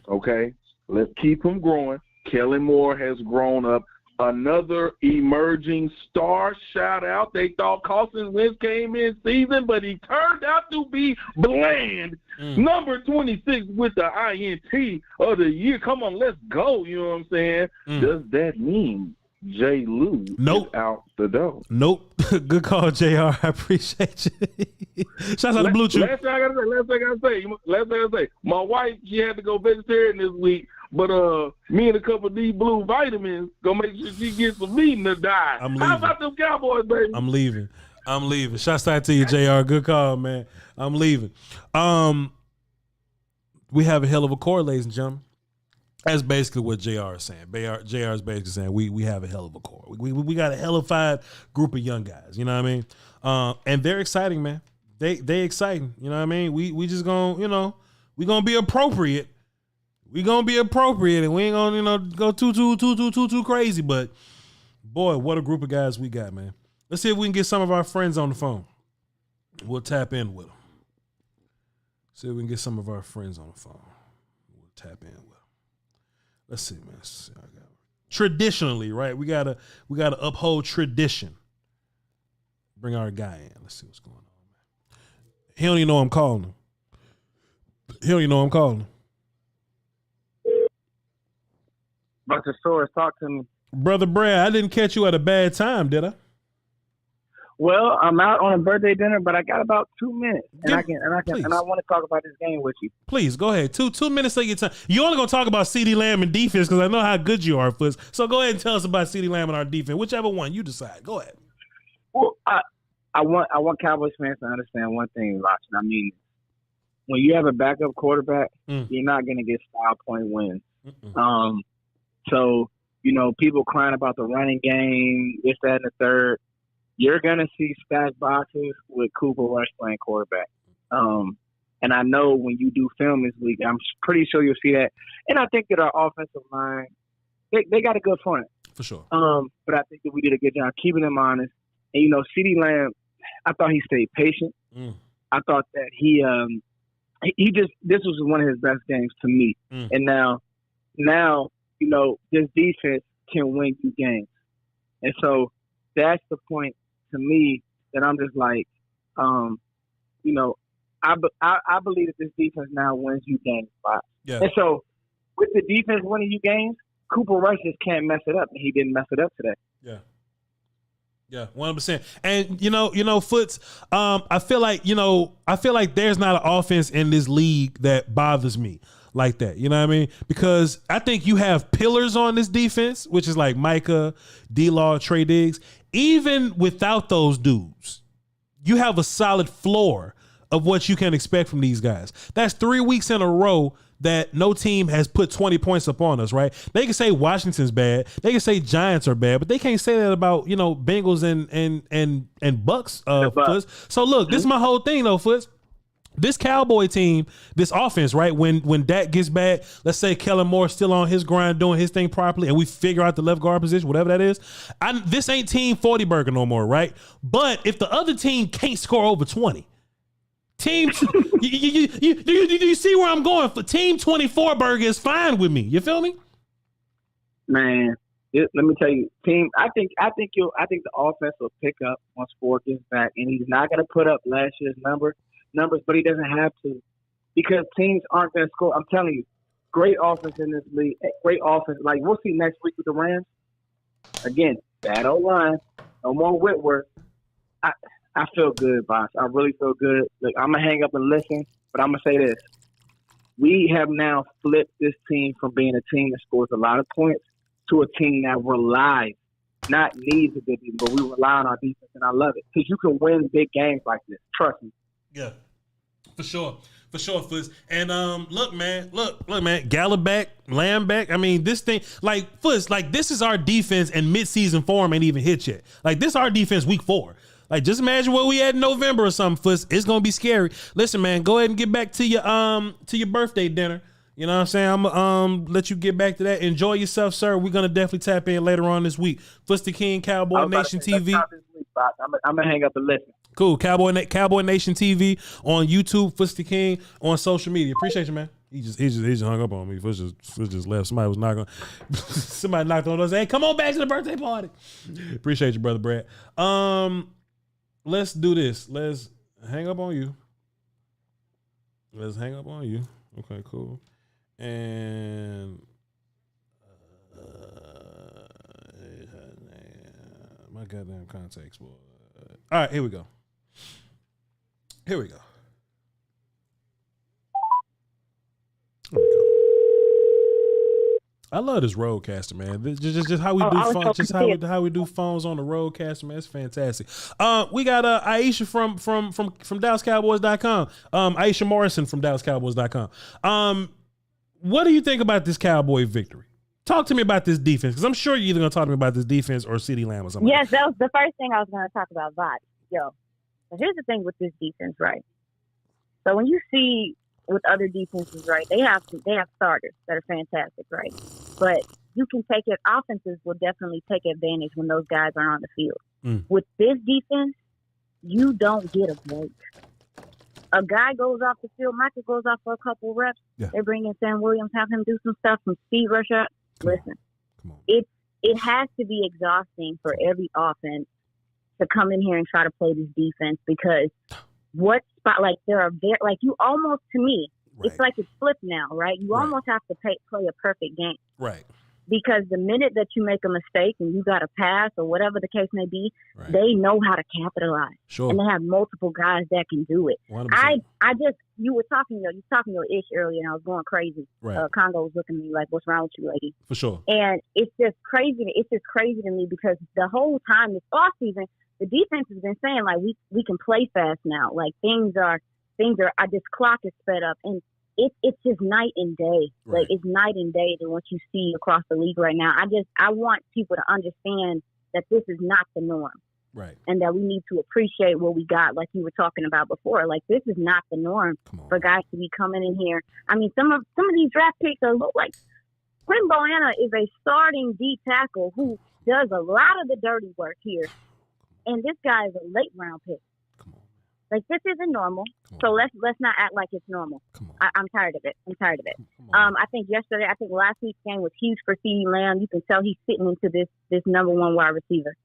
Okay, let's keep him growing. Kellen Moore has grown up. Another emerging star. Shout out. They thought Carson Wentz came in season, but he turned out to be bland. Number 26 with the INT of the year. Come on, let's go. You know what I'm saying? Does that mean Jay Lou is out the door? Nope. Good call, JR. I appreciate you. Shouts out to Blue Chew. Last thing I gotta say. My wife, she had to go vegetarian this week, but me and a couple of these blue vitamins gonna make sure she gets some meat in the diet. How about them Cowboys, baby? I'm leaving. Shouts out to you, JR. Good call, man. I'm leaving. We have a hell of a core, ladies and gentlemen. That's basically what JR is saying. JR is basically saying we have a hell of a core. We got a hell of a group of young guys. You know what I mean? And they're exciting, man. They exciting. You know what I mean? We just gonna we gonna be appropriate. We gonna be appropriate, and we ain't gonna go too crazy. But boy, what a group of guys we got, man. Let's see if we can get some of our friends on the phone. We'll tap in with them. See if we can get some of our friends on the phone. We'll tap in with them. Let's see, man. Traditionally, right? We gotta uphold tradition. Bring our guy in. Let's see what's going on, man. He don't even know I'm calling him. Dr. Soares, talk to me. Brother Brad, I didn't catch you at a bad time, did I? Well, I'm out on a birthday dinner, but I got about 2 minutes, and I want to talk about this game with you. Please go ahead. Two minutes of your time. You're only gonna talk about CeeDee Lamb and defense because I know how good you are, Foots. So go ahead and tell us about CeeDee Lamb and our defense. Whichever one you decide. Go ahead. Well, I want Cowboys fans to understand one thing, Lachlan. I mean, when you have a backup quarterback, you're not gonna get style point wins. So people crying about the running game, this, that, and the third. You're going to see stacked boxes with Cooper Rush playing quarterback. And I know when you do film this week, I'm pretty sure you'll see that. And I think that our offensive line, they got a good front. For sure. But I think that we did a good job keeping them honest. And, CeeDee Lamb, I thought he stayed patient. I thought that this was one of his best games to me. And now, this defense can win you games. And so that's the point to me that I'm just like, I believe that this defense now wins you games. Yeah. And so with the defense winning you games, Cooper Rush just can't mess it up, and he didn't mess it up today. Yeah, 100%. And Foots, I feel like there's not an offense in this league that bothers me like that. You know what I mean? Because I think you have pillars on this defense, which is like Micah, D-Law, Trey Diggs. Even without those dudes, you have a solid floor of what you can expect from these guys. That's 3 weeks in a row that no team has put 20 points up on us, right? They can say Washington's bad, they can say Giants are bad, but they can't say that about, Bengals and Bucks. Foots. So look, this is my whole thing though, Foots. This Cowboy team, this offense, right? When Dak gets back, let's say Kellen Moore's still on his grind doing his thing properly, and we figure out the left guard position, whatever that is. This ain't Team 40 Burger no more, right? But if the other team can't score over 20, Team, you see where I'm going? For Team 24 Burger is fine with me. You feel me? Man, let me tell you, team. I think the offense will pick up once Ford gets back, and he's not going to put up last year's numbers, but he doesn't have to, because teams aren't going to score. I'm telling you, great offense in this league, great offense. Like we'll see next week with the Rams. Again, bad O-line, no more Whitworth. I feel good, boss. I really feel good. Look, I'm going to hang up and listen, but I'm going to say this. We have now flipped this team from being a team that scores a lot of points to a team that relies, not needs a good defense, but we rely on our defense, and I love it. Because you can win big games like this. Trust me. Yeah, for sure, Foots. And look, man, Gallup back, Lamb back. I mean, this thing, like Foots, like this is our defense, and midseason form ain't even hit yet. Like this, our defense week 4. Like just imagine what we had in November or something, Foots. It's gonna be scary. Listen, man, go ahead and get back to your birthday dinner. You know what I'm saying? I'm gonna let you get back to that. Enjoy yourself, sir. We're gonna definitely tap in later on this week. Foots the King, Cowboy Nation TV. I'm gonna hang up and listen. Cool. Cowboy Nation TV on YouTube, Foots the King on social media. Appreciate you, man. He just hung up on me. Foots just left. Somebody was knocking. Somebody knocked on us. Hey, come on back to the birthday party. Appreciate you, brother Brad. Let's do this. Let's hang up on you. Okay, cool. And my goddamn contacts, boy. All right, here we go. I love this Roadcaster, man. Just how we do phones, how we do phones on the Roadcaster, man. It's fantastic. We got Aisha from DallasCowboys.com. Aisha Morrison from DallasCowboys.com. What do you think about this Cowboy victory? Talk to me about this defense, because I'm sure you're either going to talk to me about this defense or CeeDee Lamb or something. Yes, that was the first thing I was going to talk about. Voch. So here's the thing with this defense, right? So when you see with other defenses, right, they have starters that are fantastic, right? But you can take it. Offenses will definitely take advantage when those guys are on the field. With this defense, you don't get a break. A guy goes off the field, Micah goes off for a couple reps. Yeah. They bring in Sam Williams, have him do some stuff, some speed rush up. Listen, it has to be exhausting for every offense to come in here and try to play this defense, because you almost, to me, right, it's like it's flipped now, right? You almost have to play a perfect game. Right. Because the minute that you make a mistake and you got to pass or whatever the case may be, right, they know how to capitalize. Sure. And they have multiple guys that can do it. 100%. You were talking your ish earlier, and I was going crazy. Right. Congo was looking at me like, "What's wrong with you, lady?" For sure. And it's just crazy. It's just crazy to me, because the whole time this offseason, the defense has been saying like we can play fast now. Like things are. This clock is sped up, and it's just night and day. Right. Like it's night and day than what you see across the league right now. I want people to understand that this is not the norm. Right. And that we need to appreciate what we got, like you were talking about before. Like this is not the norm for guys to be coming in here. I mean, some of these draft picks look like Quinn Bohanna is a starting D tackle who does a lot of the dirty work here, and this guy is a late round pick. Like this isn't normal, so let's not act like it's normal. I'm tired of it. I think last week's game was huge for CeeDee Lamb. You can tell he's fitting into this number one wide receiver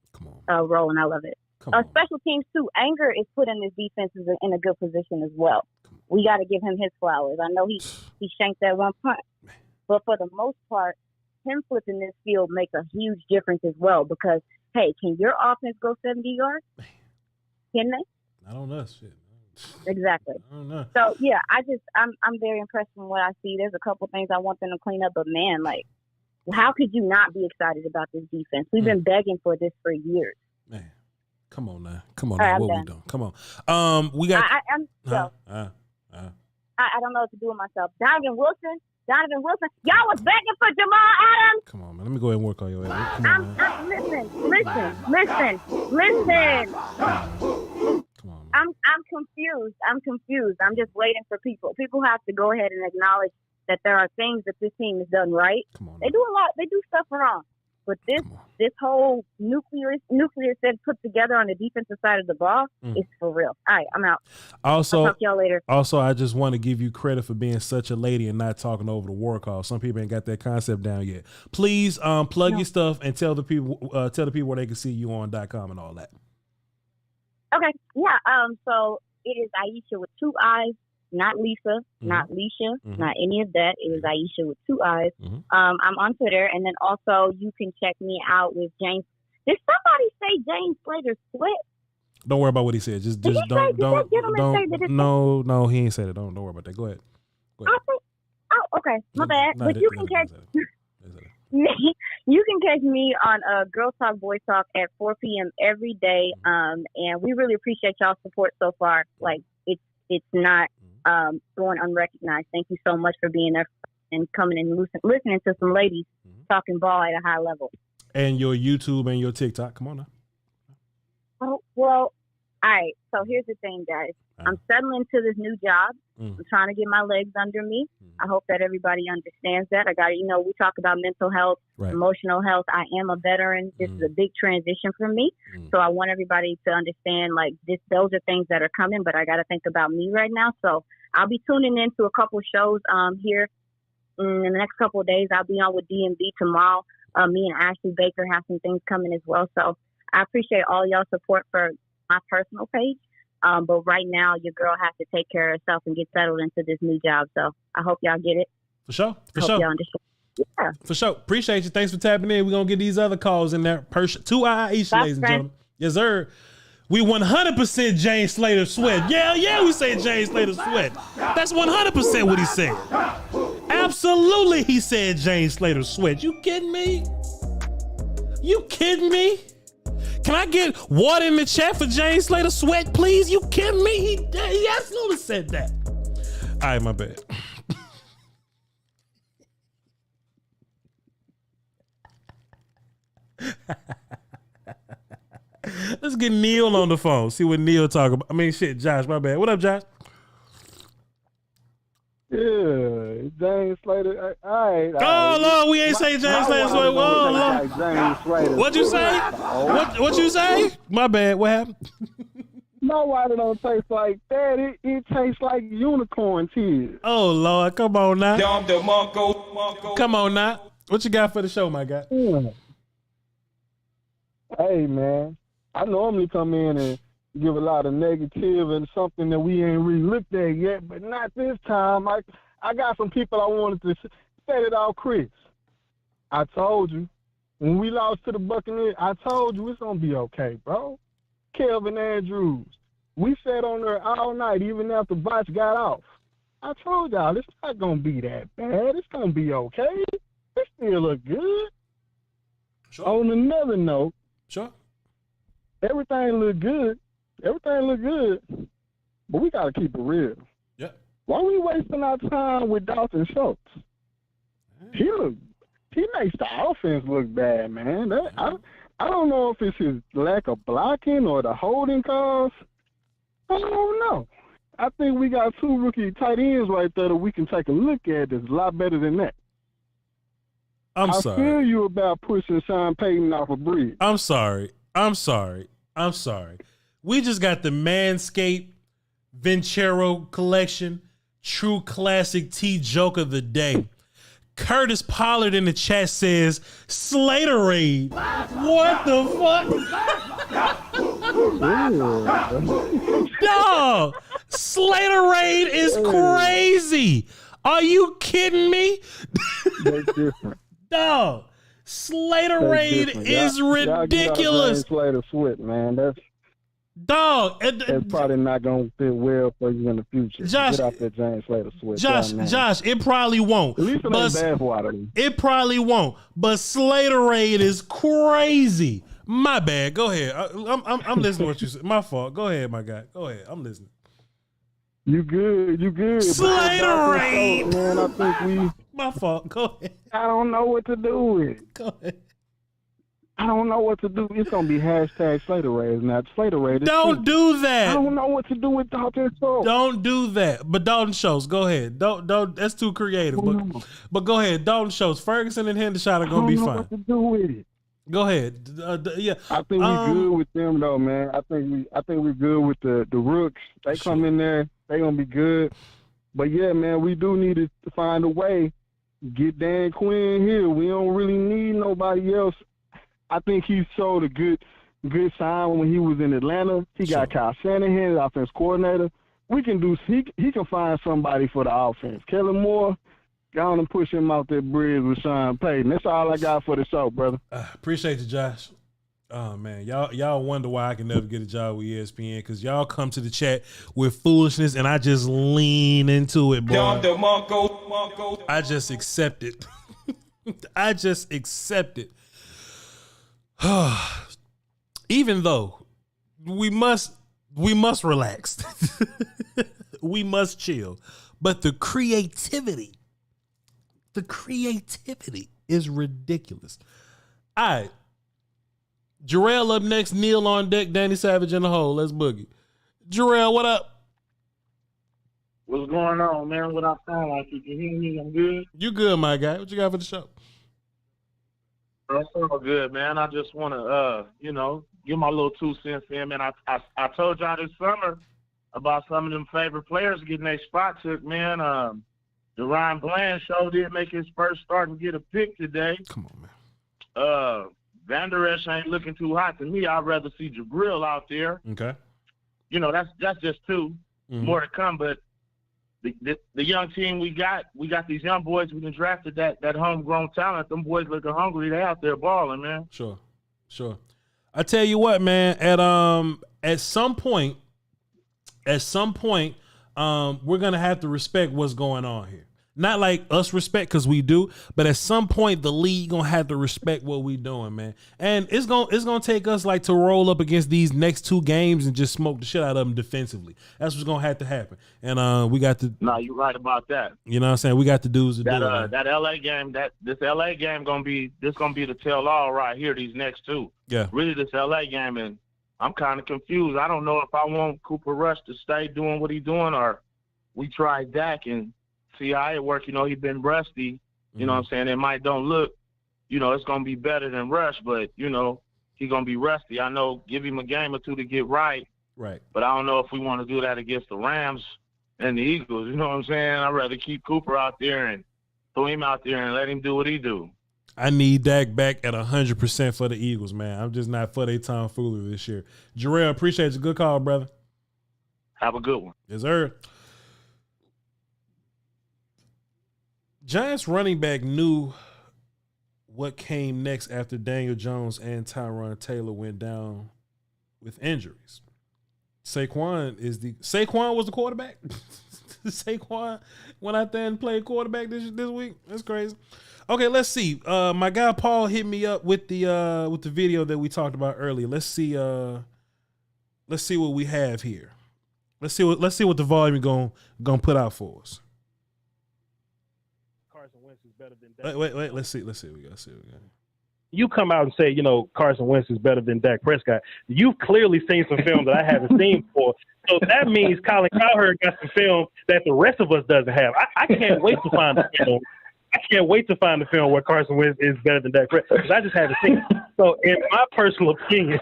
role, and I love it. Special teams too. Anger is putting this defense in a good position as well. We got to give him his flowers. I know he shanked that one punt, but for the most part, him flipping this field makes a huge difference as well. Because hey, can your offense go 70 yards? Can they? I don't know. Shit. Exactly. I don't know. So yeah, I'm very impressed from what I see. There's a couple things I want them to clean up, but man, like, how could you not be excited about this defense? We've been begging for this for years. Man. Come on now. What we doing? Come on. We got. I don't know what to do with myself. Donovan Wilson. Y'all was begging for Jamal Adams. Come on, man. Let me go ahead and work on your ass. Come on, Listen. Come on, man. I'm confused. I'm just waiting for people. People have to go ahead and acknowledge that there are things that this team has done right. Come on, they do a lot. They do stuff wrong. But this whole nuclear set put together on the defensive side of the ball is for real. All right, I'm out. Also, I'll talk to y'all later. Also, I just want to give you credit for being such a lady and not talking over the war call. Some people ain't got that concept down yet. Please plug your stuff and tell the people where they can see you on .com and all that. Okay, yeah. So it is Aisha with 2 eyes. Not Lisa, not Leisha, not any of that. It is Aisha with 2 eyes. I'm on Twitter, and then also you can check me out with James. Did somebody say James Slater Sweat? Don't worry about what he said. Just don't. No, he ain't said it. Don't worry about that. Go ahead. Okay, my bad. But you can catch. You can catch me on Girls Talk Boys Talk at 4 p.m. every day, and we really appreciate y'all's support so far. Like it's not going unrecognized. Thank you so much for being there and coming and listening to some ladies talking ball at a high level. And your YouTube and your TikTok. Come on now. Oh, well, all right. So here's the thing, guys. I'm settling to this new job. I'm trying to get my legs under me. I hope that everybody understands that. We talk about mental health, emotional health. I am a veteran. This is a big transition for me. So I want everybody to understand, those are things that are coming, but I got to think about me right now. So I'll be tuning into a couple shows here in the next couple of days. I'll be on with DMV tomorrow. Me and Ashley Baker have some things coming as well. So I appreciate all y'all support for my personal page. But right now, your girl has to take care of herself and get settled into this new job. So I hope y'all get it. For sure. Y'all understand. Yeah. For sure. Appreciate you. Thanks for tapping in. We're going to get these other calls in there. 2 eye each, ladies and gentlemen. Yes, sir. We 100% James Slater Sweat. Yeah, we say James Slater Sweat. That's 100% what he said. Absolutely, he said James Slater Sweat. You kidding me? Can I get water in the chat for James Slater Sweat, please? You kidding me? He absolutely said that. All right, my bad. Let's get Neil on the phone. See what Neil talking about. Josh, my bad. What up, Josh? Yeah, James Slater. All right. Oh, Lord, we ain't say James Slater. Whoa, Lord. What'd you say? What you say? My bad. What happened? No water don't taste like that. It tastes like unicorn tears. Oh, Lord. Come on now. Come on now. What you got for the show, my guy? Yeah. Hey, man. I normally come in and give a lot of negative and something that we ain't really looked at yet, but not this time. I got some people I wanted to set it off, Chris. I told you, when we lost to the Buccaneers, I told you it's going to be okay, bro. Kelvin Andrews, we sat on there all night, even after Voch got off. I told y'all, it's not going to be that bad. It's going to be okay. It still look good. Sure. On another note, sure, everything look good, but we got to keep it real. Yeah. Why we wasting our time with Dalton Schultz? He makes the offense look bad, man. I don't know if it's his lack of blocking or the holding calls. I don't know. I think we got 2 rookie tight ends right there that we can take a look at that's a lot better than that. I feel you about pushing Sean Payton off a bridge. I'm sorry. We just got the Manscaped Vincero collection, true classic T-joke of the day. Curtis Pollard in the chat says, Slaterade. What the fuck? Dog, Slaterade is crazy. Are you kidding me? That's different. Dog, Slaterade is ridiculous. Slater Sweat, man. That's probably not gonna fit well for you in the future. Josh, get off that James Slater Sweat. Josh, it probably won't. At least it ain't bad water. It probably won't. But Slaterade is crazy. My bad. Go ahead. I'm listening to what you said. My fault. Go ahead, my guy. Go ahead. I'm listening. You good. Slater raid. Man, I think My fault. Go ahead. I don't know what to do with it. Go ahead. I don't know what to do. It's gonna be hashtag Slater raid now. Slater raid. Don't do that. I don't know what to do with Dalton Schultz. Don't do that. But Dalton Schultz, go ahead. Don't. That's too creative. But go ahead. Dalton Schultz, Ferguson and Hendershot are gonna be fine. I don't know what to do with it. Go ahead. Yeah. I think we're good with them though, man. I think we're good with the Rooks. They come in there. They gonna be good. But yeah, man, we do need to find a way. Get Dan Quinn here. We don't really need nobody else. I think he showed a good sign when he was in Atlanta. He got Kyle Shanahan, the offense coordinator. We can do. He can find somebody for the offense. Kellen Moore, go on and push him out that bridge with Sean Payton. That's all I got for the show, brother. Appreciate you, Josh. Oh man, y'all wonder why I can never get a job with ESPN because y'all come to the chat with foolishness and I just lean into it, boy. I just accept it. I just accept it. Even though we must relax. We must chill. But the creativity is ridiculous. All right. Jarrell up next, Neil on deck, Danny Savage in the hole. Let's boogie. Jarrell, what up? What's going on, man? What I sound like? You can hear me? I'm good? You good, my guy. What you got for the show? That's all good, man. I just want to, give my little 2 cents in, man. I told y'all this summer about some of them favorite players getting their spot took, man. DeRon Bland sure did make his first start and get a pick today. Come on, man. Van Der Esch ain't looking too hot to me. I'd rather see Jabril out there. Okay. That's just 2. Mm-hmm. More to come, but the young team we got these young boys we drafted that homegrown talent. Them boys looking hungry. They out there balling, man. Sure. I tell you what, man. At some point, we're gonna have to respect what's going on here. Not like us respect because we do, but at some point the league gonna have to respect what we doing, man. And it's gonna take us like to roll up against these next 2 games and just smoke the shit out of them defensively. That's what's gonna have to happen. And we got to. No, you're right about that. You know what I'm saying? We got the dudes to do it. That LA game, this LA game gonna be the tell all right here. These next 2. Yeah. Really, this LA game, and I'm kind of confused. I don't know if I want Cooper Rush to stay doing what he's doing or we try Dak and see how it work. He's been rusty. You know what I'm saying? It might don't look, it's going to be better than Rush, but, he's going to be rusty. I know give him a game or 2 to get right. Right. But I don't know if we want to do that against the Rams and the Eagles. You know what I'm saying? I'd rather keep Cooper out there and throw him out there and let him do what he do. I need Dak back at 100% for the Eagles, man. I'm just not for their tomfoolery this year. Jarrell, appreciate you. Good call, brother. Have a good one. Yes, sir. Giants running back knew what came next after Daniel Jones and Tyron Taylor went down with injuries. Saquon was the quarterback. Saquon went out there and played quarterback this week. That's crazy. Okay, let's see. My guy Paul hit me up with the video that we talked about earlier. Let's see what we have here. Let's see what the volume gonna put out for us. Carson Wentz is better than Dak. Wait. Let's see. We got. You come out and say, Carson Wentz is better than Dak Prescott. You've clearly seen some film that I haven't seen before. So that means Colin Cowherd got some film that the rest of us doesn't have. I can't wait to find the film. I can't wait to find the film where Carson Wentz is better than Dak Prescott because I just haven't seen it. So in my personal opinion,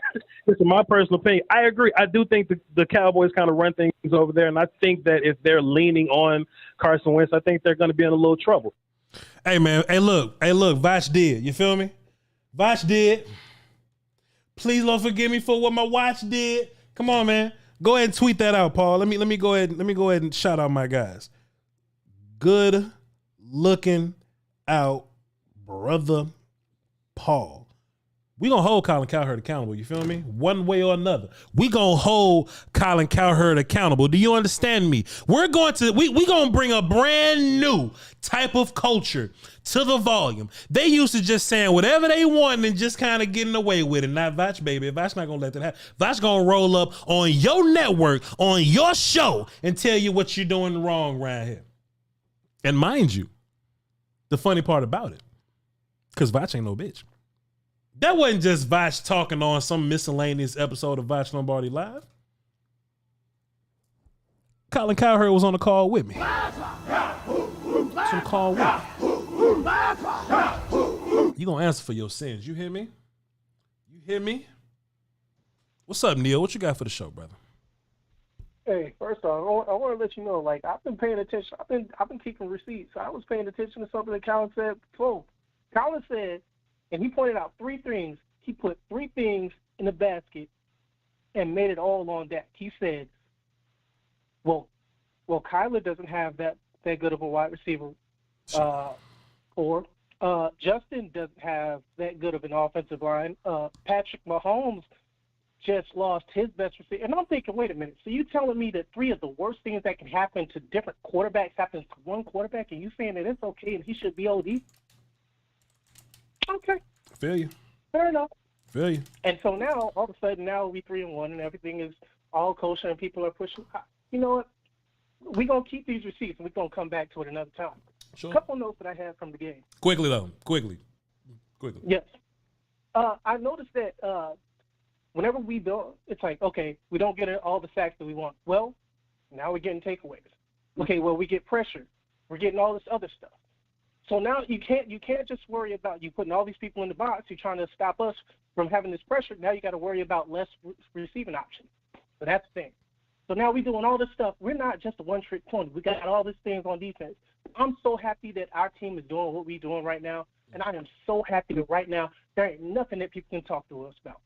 I agree. I do think the Cowboys kind of run things over there, and I think that if they're leaning on Carson Wentz, I think they're going to be in a little trouble. Hey, man. Hey, look. Voch did. You feel me? Voch did. Please don't forgive me for what my watch did. Come on, man. Go ahead and tweet that out, Paul. Let me go ahead and shout out my guys. Good looking out, brother Paul. We gonna hold Colin Cowherd accountable. You feel me? One way or another, we gonna hold Colin Cowherd accountable. Do you understand me? We're going to we gonna bring a brand new type of culture to the volume. They used to just saying whatever they want and just kind of getting away with it. Not Voch, baby. Voch not gonna let that happen. Voch gonna roll up on your network, on your show, and tell you what you're doing wrong around here. And mind you, the funny part about it, because Voch ain't no bitch. That wasn't just Voch talking on some miscellaneous episode of Voch Lombardi Live. Colin Cowherd was on the call with me. Some call with me. You gonna answer for your sins. You hear me? You hear me? What's up, Neil? What you got for the show, brother? Hey, first off, I want to let you know, like, I've been paying attention. I've been keeping receipts. I was paying attention to something that Colin said before. Colin said, and he pointed out 3 things. He put 3 things in the basket and made it all on deck. He said, well, Kyler doesn't have that good of a wide receiver, or Justin doesn't have that good of an offensive line. Patrick Mahomes just lost his best receiver. And I'm thinking, wait a minute. So you telling me that 3 of the worst things that can happen to different quarterbacks happens to one quarterback, and you saying that it's okay and he should be OD? Okay. Feel you. Fair enough. Feel you. And so now, all of a sudden, now we 3-1 and everything is all kosher and people are pushing. You know what? We're going to keep these receipts and we're going to come back to it another time. Sure. A couple notes that I had from the game. Quickly, though. Quickly. Yes. I noticed that whenever we build, it's like, okay, we don't get all the sacks that we want. Well, now we're getting takeaways. Okay, well, we get pressure. We're getting all this other stuff. So now you can't just worry about you putting all these people in the box. You're trying to stop us from having this pressure. Now you got to worry about less receiving options. So that's the thing. So now we're doing all this stuff. We're not just a one-trick pony. We got all these things on defense. I'm so happy that our team is doing what we're doing right now, and I am so happy that right now there ain't nothing that people can talk to us about.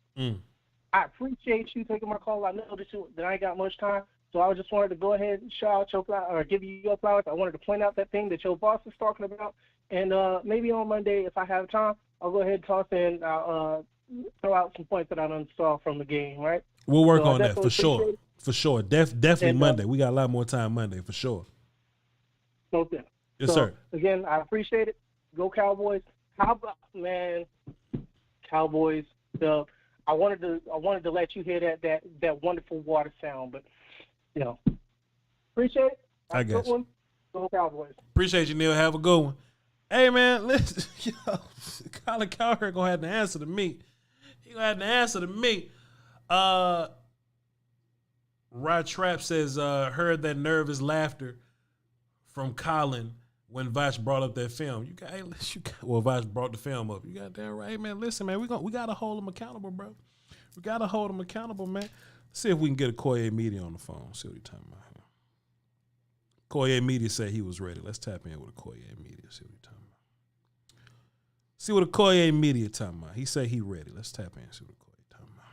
I appreciate you taking my call. I know that I ain't got much time. So I just wanted to go ahead and shout out your flowers, or give you your flowers. I wanted to point out that thing that your boss is talking about. And maybe on Monday, if I have time, I'll go ahead and toss in, throw out some points that I done saw from the game, right? We'll work on that for sure. For sure. Definitely Monday. We got a lot more time Monday for sure. Okay. Yes, sir. Again, I appreciate it. Go Cowboys. How about, man, Cowboys. I wanted to let you hear that wonderful water sound, but you know, appreciate it. I guess. Good one. Go Cowboys. Appreciate you, Neil. Have a good one. Hey, man, listen, Colin Cowherd gonna have to answer to me. He gonna have to answer to me. Rod Trapp says, heard that nervous laughter from Colin when Voch brought up that film. Voch brought the film up. You got that right, man. Listen, man, we gotta hold him accountable, bro. We gotta hold him accountable, man. Let's see if we can get a Koye Media on the phone. See what he's talking about here. Koye Media said he was ready. Let's tap in with a Koye Media. See what he's talking about. See what a Koye Media talking about. He said he ready. Let's tap in. See what a Koye talking about.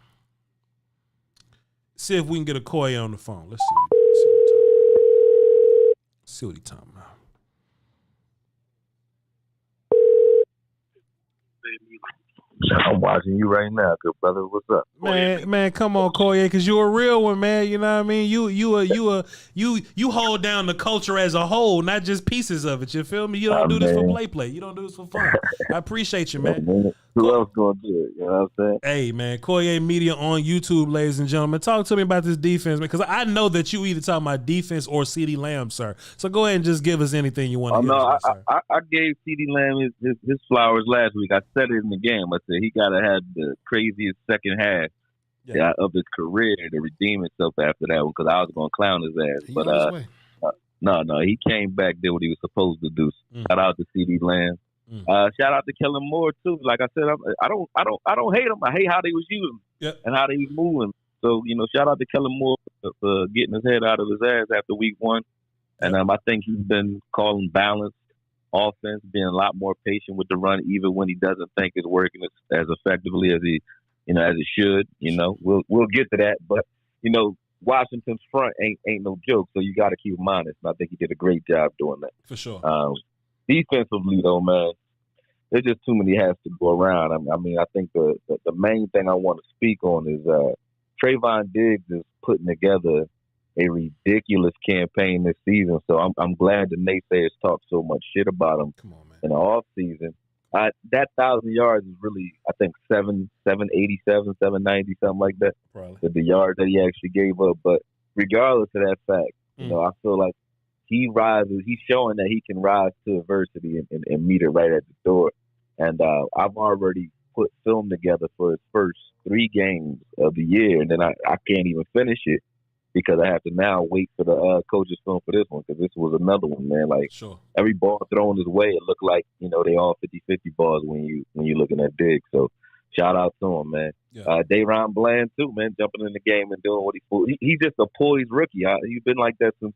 See if we can get a Koye on the phone. Let's see what he's talking about. I'm watching you right now, good brother. What's up, man? Come on, Koye, because you a real one, man. You know what I mean? You hold down the culture as a whole, not just pieces of it. You feel me? You don't do this for play. You don't do this for fun. I appreciate you, man. Who else gonna do it? You know what I'm saying? Hey, man, Koye Media on YouTube, ladies and gentlemen. Talk to me about this defense, because I know that you either talking about defense or CeeDee Lamb, sir. So go ahead and just give us anything you want to give us, sir. I gave CeeDee Lamb his flowers last week. I said it in the game. I said he gotta have the craziest second half of his career to redeem himself after that one, because I was gonna clown his ass. But no, he came back, did what he was supposed to do. Shout out to CeeDee Lamb. Shout out to Kellen Moore too. Like I said, I don't hate him. I hate how they was using him and how they was moving. So shout out to Kellen Moore for getting his head out of his ass after week 1. And I think he's been calling balanced offense, being a lot more patient with the run, even when he doesn't think it's working as effectively as he, as it should. We'll get to that, but Washington's front ain't no joke, so you got to keep him honest. And I think he did a great job doing that for sure. Defensively, though, man, there's just too many hats to go around. I mean, I think the main thing I want to speak on is Trayvon Diggs is putting together a ridiculous campaign this season. So I'm glad the naysayers talk so much shit about him in the off season. That 1,000 yards is really, I think, 787, 790, something like that. Probably. The yards that he actually gave up. But regardless of that fact, you know, I feel like he's showing that he can rise to adversity and meet it right at the door. And I've already put film together for his first 3 games of the year, and then I can't even finish it because I have to now wait for the coach's film for this one, because this was another one, man. Like, every ball thrown his way, it looked like, you know, they all 50-50 balls when you're looking at Diggs. So shout out to him, man. Yeah. Dayron Bland too, man, jumping in the game and doing what he's just a poised rookie. He's been like that since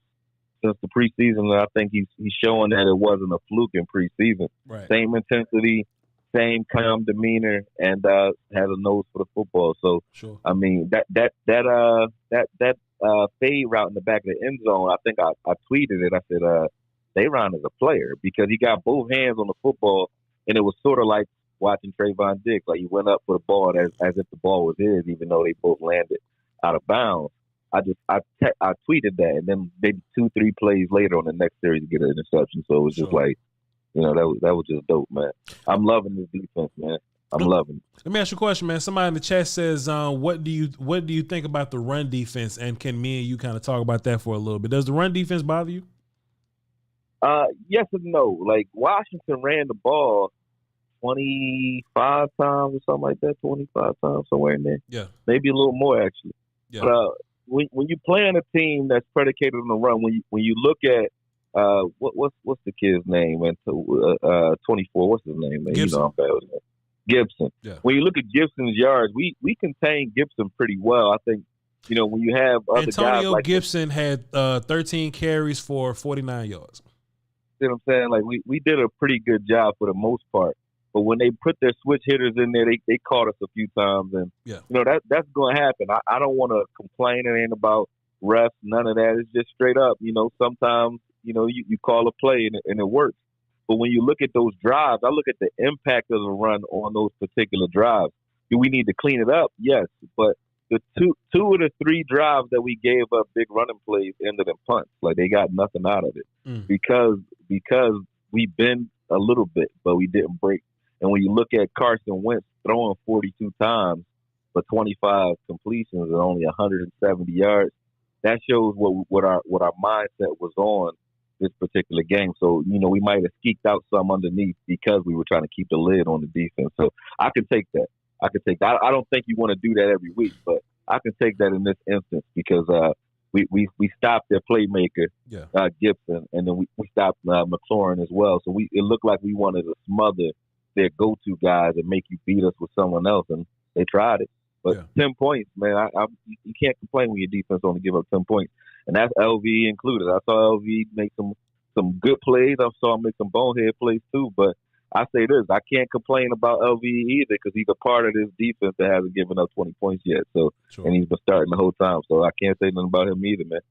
the preseason, and I think he's showing that it wasn't a fluke in preseason. Right. Same intensity, same calm demeanor, and has a nose for the football. So I mean that fade route in the back of the end zone, I think I tweeted it. I said, Dayron is a player, because he got both hands on the football, and it was sort of like watching Trayvon Diggs. Like, he went up for the ball as if the ball was his, even though they both landed out of bounds. I tweeted that, and then maybe 2-3 plays later on the next series to get an interception. So it was just like, you know, that was just dope, man. I'm loving this defense, man. I'm loving it. Let me ask you a question, man. Somebody in the chat says, what do you think about the run defense? And can me and you kind of talk about that for a little bit? Does the run defense bother you? Yes and no. Like, Washington ran the ball 25 times or something like that, 25 times, somewhere in there. Yeah. Maybe a little more, actually. Yeah. But when you play on a team that's predicated on the run, when you look at what's the kid's name? And 24, what's his name? Man? Gibson. You know I'm bad with that. Gibson. Yeah. When you look at Gibson's yards, we contain Gibson pretty well. I think, you know, when you have other guys like Antonio Gibson had 13 carries for 49 yards. See what I'm saying? Like, we did a pretty good job for the most part. But when they put their switch hitters in there, they caught us a few times, and you know that's going to happen. I don't want to complain. It ain't about refs, none of that. It's just straight up. You know, sometimes you know you call a play and it works. But when you look at those drives, I look at the impact of the run on those particular drives. Do we need to clean it up? Yes, but the two of the 3 drives that we gave up big running plays ended in punts. Like, they got nothing out of it because we bent a little bit, but we didn't break. And when you look at Carson Wentz throwing 42 times for 25 completions and only 170 yards, that shows what our mindset was on this particular game. So, you know, we might have skeeked out some underneath because we were trying to keep the lid on the defense. So I can take that. I don't think you want to do that every week, but I can take that in this instance because we stopped their playmaker, Gibson, and then we stopped McLaurin as well. So it looked like we wanted to smother their go-to guys and make you beat us with someone else, and they tried it. But 10 points, man, you can't complain when your defense only give up 10 points, and that's LV included. I saw LV make some good plays. I saw him make some bonehead plays too. But I say this, I can't complain about LV either because he's a part of this defense that hasn't given up 20 points yet. So, and he's been starting the whole time. So I can't say nothing about him either, man.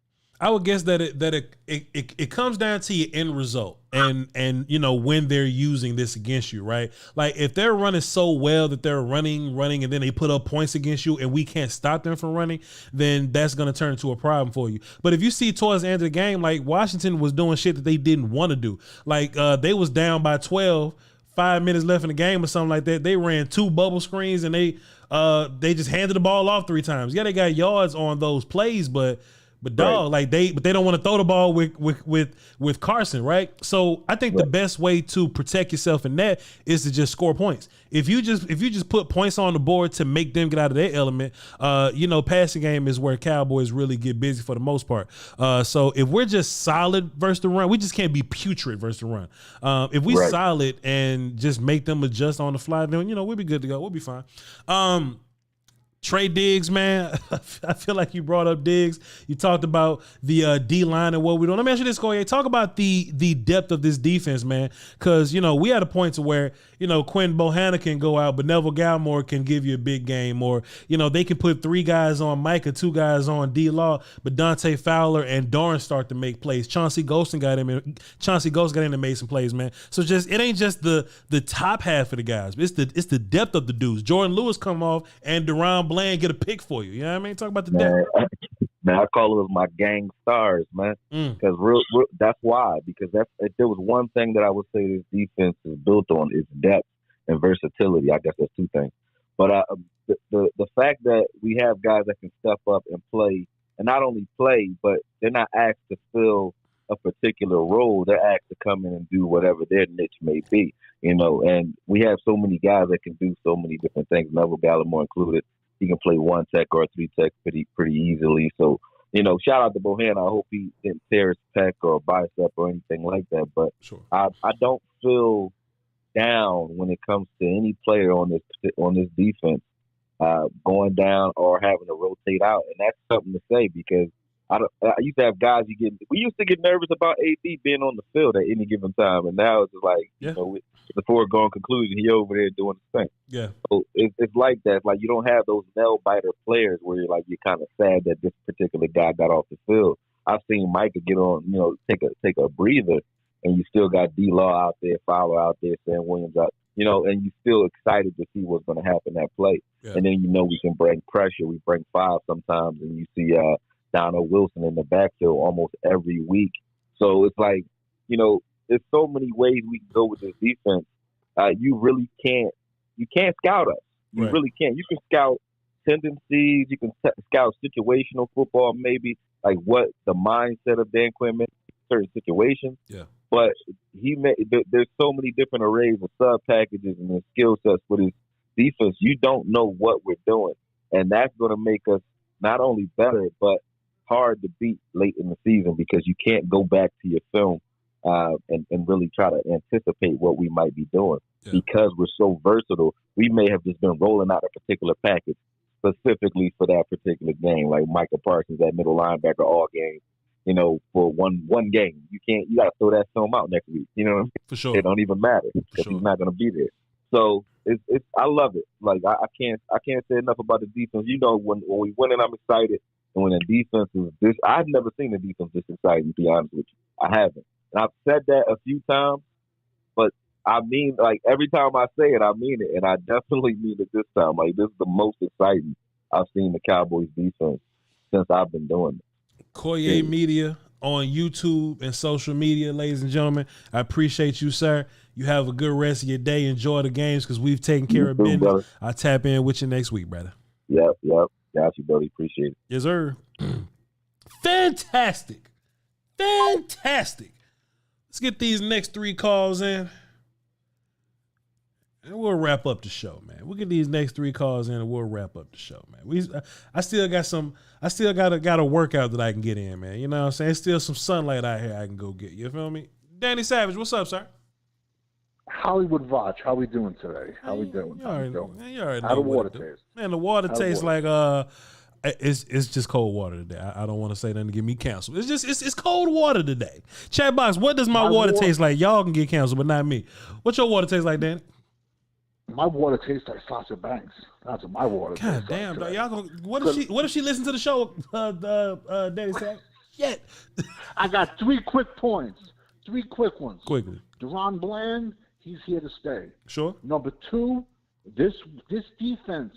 I would guess that it comes down to your end result and you know when they're using this against you, right? Like, if they're running so well that they're running and then they put up points against you and we can't stop them from running, then that's going to turn into a problem for you. But if you see towards the end of the game, like, Washington was doing shit that they didn't want to do. Like, they was down by 12, 5 minutes left in the game or something like that. They ran 2 bubble screens and they just handed the ball off 3 times. Yeah, they got yards on those plays, but dog, like they don't want to throw the ball with Carson, right? So I think the best way to protect yourself in that is to just score points. If you just put points on the board to make them get out of their element, you know, passing game is where Cowboys really get busy for the most part. So if we're just solid versus the run, we just can't be putrid versus the run. If we solid and just make them adjust on the fly, then, you know, we'll be good to go. We'll be fine. Trey Diggs, man, I feel like you brought up Diggs. You talked about the D-line and what we're doing. Let me ask you this, Corey. Talk about the depth of this defense, man, because, we had a point to where, Quinn Bohanna can go out, but Neville Gallimore can give you a big game, or, they can put 3 guys on Micah, 2 guys on D-Law, but Dante Fowler and Dorrance start to make plays. Chauncey Golston got in and made some plays, man. So it ain't just the top half of the guys, but it's the depth of the dudes. Jordan Lewis come off and Deron Bland get a pick for you. You know what I mean? Talk about the depth. Man, I call it my gang stars, man. Because that's why. Because if there was one thing that I would say this defense is built on, is depth and versatility. I guess that's 2 things. But the fact that we have guys that can step up and play, and not only play, but they're not asked to fill a particular role. They're asked to come in and do whatever their niche may be. And we have so many guys that can do so many different things, Neville Gallimore included. He can play 1 tech or 3 tech pretty easily. So, shout out to Bohanna. I hope he didn't tear his pec or bicep or anything like that. But sure. I don't feel down when it comes to any player on this defense going down or having to rotate out. And that's something to say, because I used to have guys we used to get nervous about AD being on the field at any given time, and now it's just like, it's a foregone conclusion. He over there doing his thing. Yeah. So it's like that. It's like you don't have those nail-biter players where you're kind of sad that this particular guy got off the field. I've seen Micah get on, take a breather, and you still got D-Law out there, Fowler out there, Sam Williams out, and you're still excited to see what's going to happen that play. Yeah. And then we can bring pressure. We bring 5 sometimes, and you see Donald Wilson in the backfield almost every week. So it's like, there's so many ways we can go with this defense. You really can't scout us. You really can't. You can scout tendencies. You can scout situational football, maybe like what the mindset of Dan Quinn made in certain situations. Yeah. But there's so many different arrays of sub packages and the skill sets for this defense. You don't know what we're doing, and that's going to make us not only better, but hard to beat late in the season, because you can't go back to your film and really try to anticipate what we might be doing, because we're so versatile. We may have just been rolling out a particular package specifically for that particular game, like Micah Parsons, that middle linebacker all game, for one game. You got to throw that film out next week. You know what I mean? For sure. It don't even matter, because he's not going to be there. So it's I love it. Like I can't say enough about the defense. When we win, I'm excited. And when the defense is this, I've never seen the defense this exciting, to be honest with you. I haven't. And I've said that a few times, but I mean, like, every time I say it, I mean it. And I definitely mean it this time. Like, this is the most exciting I've seen the Cowboys defense since I've been doing it. Koye Media on YouTube and social media, ladies and gentlemen. I appreciate you, sir. You have a good rest of your day. Enjoy the games, because we've taken care of business. Brother. I'll tap in with you next week, brother. Yep. Got you, buddy. Appreciate it. Yes, sir. Fantastic. Let's get these next 3 calls in, and we'll wrap up the show, man. We'll get these next 3 calls in, and we'll wrap up the show, man. I still got a workout that I can get in, man. You know what I'm saying? There's still some sunlight out here I can go get. You feel me? Danny Savage, what's up, sir? Hollywood Voch, how we doing today? How we doing? You already know how the water tastes? Man, the water tastes like it's just cold water today. I don't want to say nothing to get me canceled. It's cold water today. Chat box, what does my water taste like? Y'all can get canceled, but not me. What's your water taste like, Danny? My water tastes like Sasha Banks. That's what my water tastes like. God damn, dog. Y'all gonna, what if she listens to the show, Danny Savage? Shit. I got 3 quick points. 3 quick ones. Quickly. Deron Bland, he's here to stay. Sure. Number 2, this defense,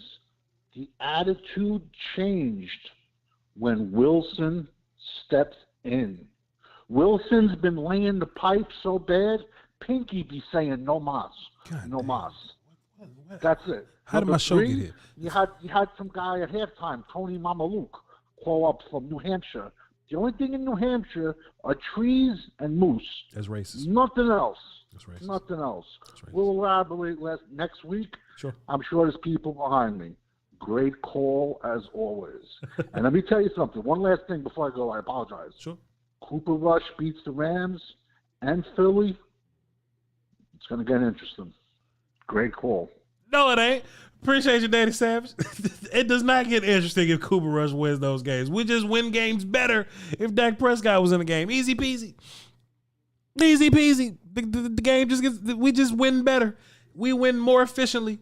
the attitude changed when Wilson stepped in. Wilson's been laying the pipe so bad, Pinky be saying no mas. No mas. That's it. How did my show get here? You had some guy at halftime, Tony Mamaluke, call up from New Hampshire. The only thing in New Hampshire are trees and moose. That's racist. Nothing else. That's racist. Nothing else. That's racist. We'll elaborate next week. Sure. I'm sure there's people behind me. Great call as always. And let me tell you something. One last thing before I go. I apologize. Sure. Cooper Rush beats the Rams and Philly. It's going to get interesting. Great call. No, it ain't. Appreciate you, Danny Savage. It does not get interesting if Cooper Rush wins those games. We just win games better if Dak Prescott was in the game. Easy peasy. Easy peasy. The game just gets, we just win better. We win more efficiently.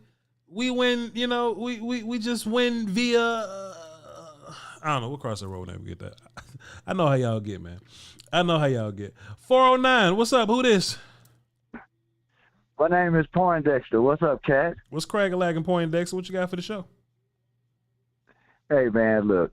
We win, we just win via, I don't know, we'll cross the road and we get that. I know how y'all get, man. I know how y'all get. 409, what's up? Who this? My name is Poindexter. What's up, Cat? What's crackin' Poindexter? What you got for the show? Hey, man, look.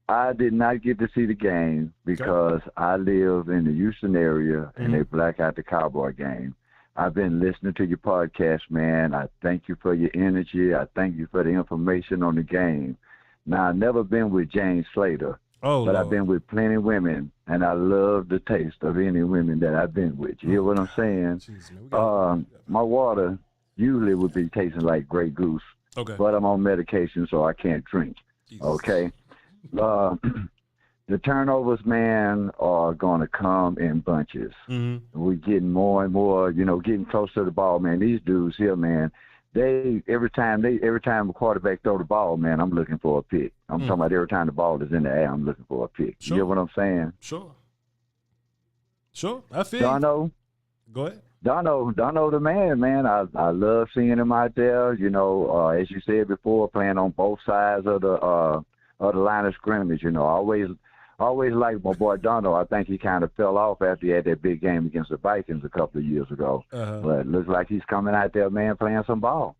I did not get to see the game because I live in the Houston area and they black out the Cowboy game. I've been listening to your podcast, man. I thank you for your energy. I thank you for the information on the game. Now, I've never been with James Slater, but I've been with plenty of women, and I love the taste of any women that I've been with. You hear what I'm saying? Jeez, my water usually would be tasting like Grey Goose, but I'm on medication, so I can't drink. Jesus. Okay? The turnovers, man, are going to come in bunches. We're getting more and more, getting close to the ball, man. These dudes here, man, every time a quarterback throw the ball, man, I'm looking for a pick. I'm talking about every time the ball is in the air, I'm looking for a pick. Sure. You hear what I'm saying? Sure. I feel Dono. Go ahead. Dono the man. I love seeing him out there, as you said before, playing on both sides of the line of scrimmage. I always liked my boy Dono. I think he kind of fell off after he had that big game against the Vikings a couple of years ago. But it looks like he's coming out there, man, playing some ball.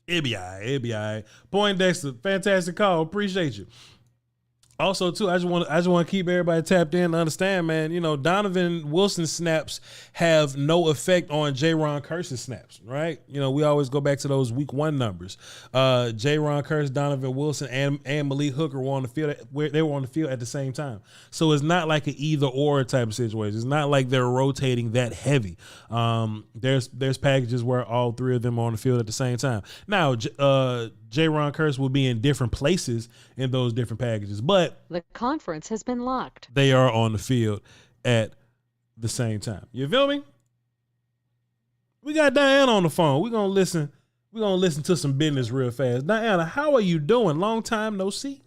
It'll be all right. Poindexter, fantastic call. Appreciate you. Also, too, I just want to keep everybody tapped in to understand, man, Donovan Wilson's snaps have no effect on J-Ron Kearse's snaps, right? We always go back to those week 1 numbers. J-Ron Kearse, Donovan Wilson, and Malik Hooker were on the field. They were on the field at the same time. So it's not like an either-or type of situation. It's not like they're rotating that heavy. There's packages where all 3 of them are on the field at the same time. Now, J-Ron Kearse will be in different places in those different packages, but the conference has been locked. They are on the field at the same time. You feel me? We got Diana on the phone. We're gonna listen to some business real fast. Diana, how are you doing? Long time no see.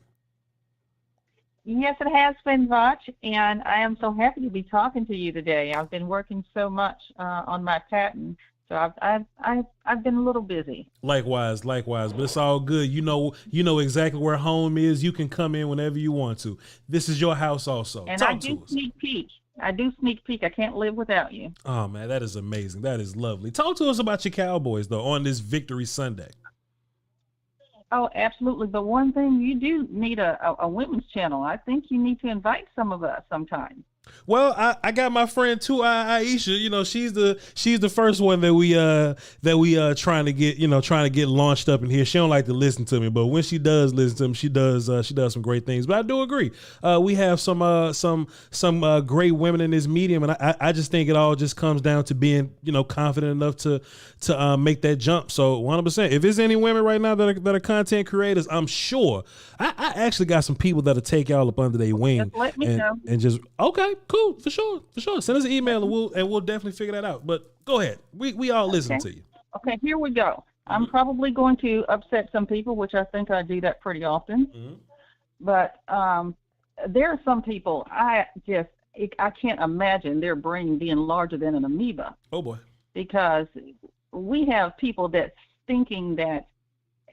Yes, it has been, Voch, and I am so happy to be talking to you today. I've been working so much on my patent. So I've been a little busy. Likewise, but it's all good. You know exactly where home is. You can come in whenever you want to. This is your house also. And I do sneak peek. I can't live without you. Oh, man, that is amazing. That is lovely. Talk to us about your Cowboys, though, on this Victory Sunday. Oh, absolutely. But one thing, you do need a women's channel. I think you need to invite some of us sometime. Well, I got my friend too, Aisha. She's the first one that we trying to get launched up in here. She don't like to listen to me, but when she does listen to me, she does some great things. But I do agree. We have some great women in this medium, and I just think it all just comes down to being confident enough to make that jump. So 100%. If there's any women right now that are content creators, I'm sure I actually got some people that'll take y'all up under their wing. Just let me know. And just okay. Cool, for sure. Send us an email and we'll definitely figure that out. But go ahead. We all listen to you. Okay, here we go. I'm probably going to upset some people, which I think I do that pretty often. But there are some people I can't imagine their brain being larger than an amoeba. Oh boy. Because we have people that's thinking that,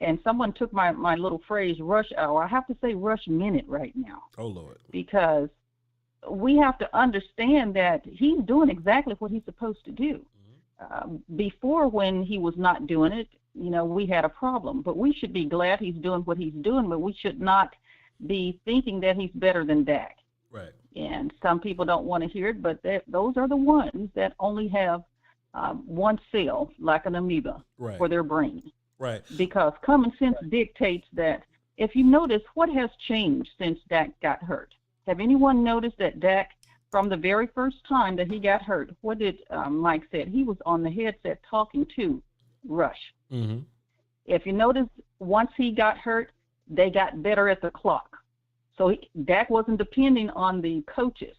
and someone took my little phrase, rush hour. I have to say rush minute right now. Oh Lord. Because we have to understand that he's doing exactly what he's supposed to do. Before, when he was not doing it, we had a problem. But we should be glad he's doing what he's doing, but we should not be thinking that he's better than Dak. Right. And some people don't want to hear it, but those are the ones that only have one cell, like an amoeba, for their brain. Right. Because common sense dictates that. If you notice, what has changed since Dak got hurt? Have anyone noticed that Dak, from the very first time that he got hurt, what did Mike said? He was on the headset talking to Rush. Mm-hmm. If you notice, once he got hurt, they got better at the clock. So Dak wasn't depending on the coaches.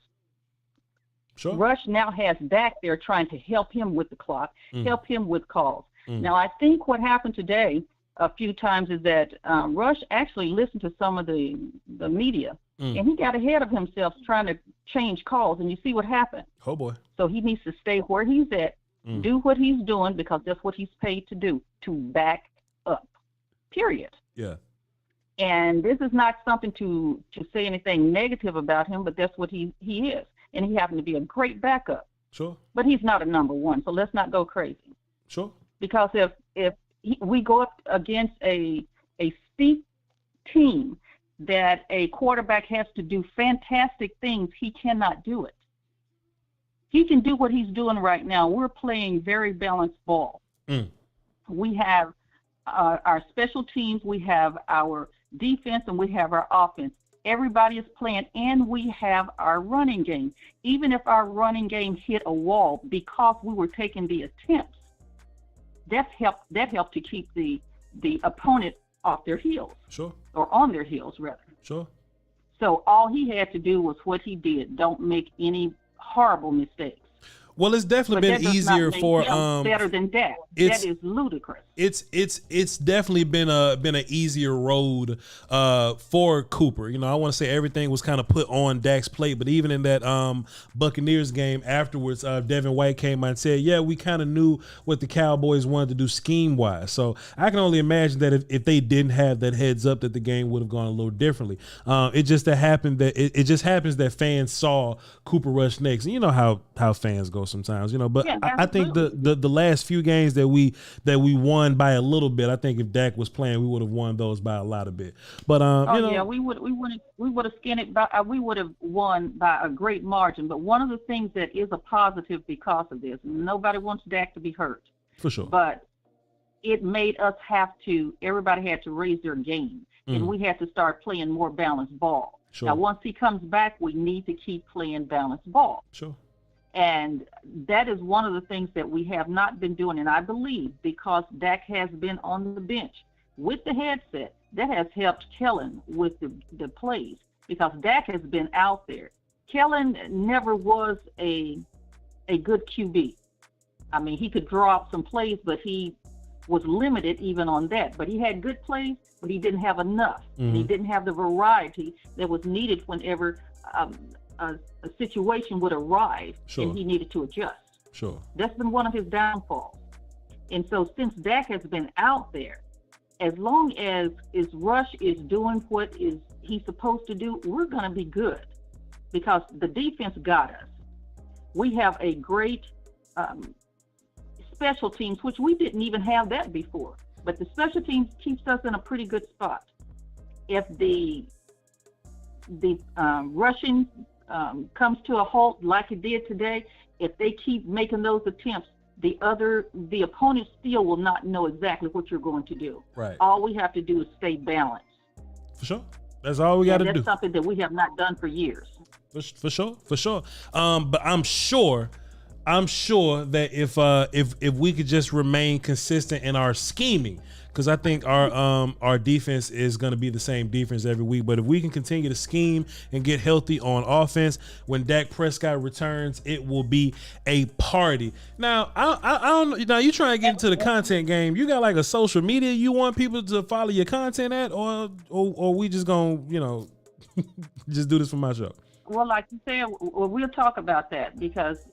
Sure. Rush now has Dak there trying to help him with the clock, help him with calls. Now, I think what happened today a few times is that Rush actually listened to some of the media, and he got ahead of himself trying to change calls, and you see what happened. Oh, boy. So he needs to stay where he's at, do what he's doing, because that's what he's paid to do, to back up, period. Yeah. And this is not something to say anything negative about him, but that's what he is. And he happened to be a great backup. Sure. But he's not a number one, so let's not go crazy. Sure. Because if we go up against a steep team that a quarterback has to do fantastic things, he cannot do it. He can do what he's doing right now. We're playing very balanced ball. We have our special teams, we have our defense, and we have our offense. Everybody is playing, and we have our running game. Even if our running game hit a wall because we were taking the attempts, that helped to keep the opponent off their heels. Sure. Or on their heels, rather. Sure. So all he had to do was what he did. Don't make any horrible mistakes. Well, it's definitely been easier for better than that. That is ludicrous. It's definitely been an easier road for Cooper. You know, I want to say everything was kind of put on Dak's plate, but even in that Buccaneers game afterwards, Devin White came out and said, "Yeah, we kind of knew what the Cowboys wanted to do scheme wise." So I can only imagine that if they didn't have that heads up, that the game would have gone a little differently. It just happened that it just happens that fans saw Cooper Rush next, and you know how fans go sometimes, you know. But yeah, I think the last few games that we won by a little bit, I think if Dak was playing, we would have won those by a lot of bit. But you know, yeah, we would have skinned it by, we would have won by a great margin. But one of the things that is a positive because of this, nobody wants Dak to be hurt. For sure. But it made us everybody had to raise their game, and we had to start playing more balanced ball. Sure. Now, once he comes back, we need to keep playing balanced ball. Sure. And that is one of the things that we have not been doing. And I believe because Dak has been on the bench with the headset, that has helped Kellen with the plays, because Dak has been out there. Kellen never was a good QB. I mean, he could draw up some plays, but he was limited even on that. But he had good plays, but he didn't have enough. He didn't have the variety that was needed whenever a situation would arrive and he needed to adjust. Sure. That's been one of his downfalls. And so since Dak has been out there, as long as Rush is doing what he's supposed to do, we're going to be good, because the defense got us. We have a great special teams, which we didn't even have that before. But the special teams keeps us in a pretty good spot. If the rushing comes to a halt like it did today, if they keep making those attempts, the opponent still will not know exactly what you're going to do. Right. All we have to do is stay balanced. For sure. That's all we got to do. That's something that we have not done for years. For sure. But I'm sure that if we could just remain consistent in our scheming, because I think our defense is going to be the same defense every week. But if we can continue to scheme and get healthy on offense, when Dak Prescott returns, it will be a party. Now, I don't. Now you trying to get into the content game. You got like a social media you want people to follow your content at, or we just gonna just do this for my show? Well, like you said, we'll talk about that because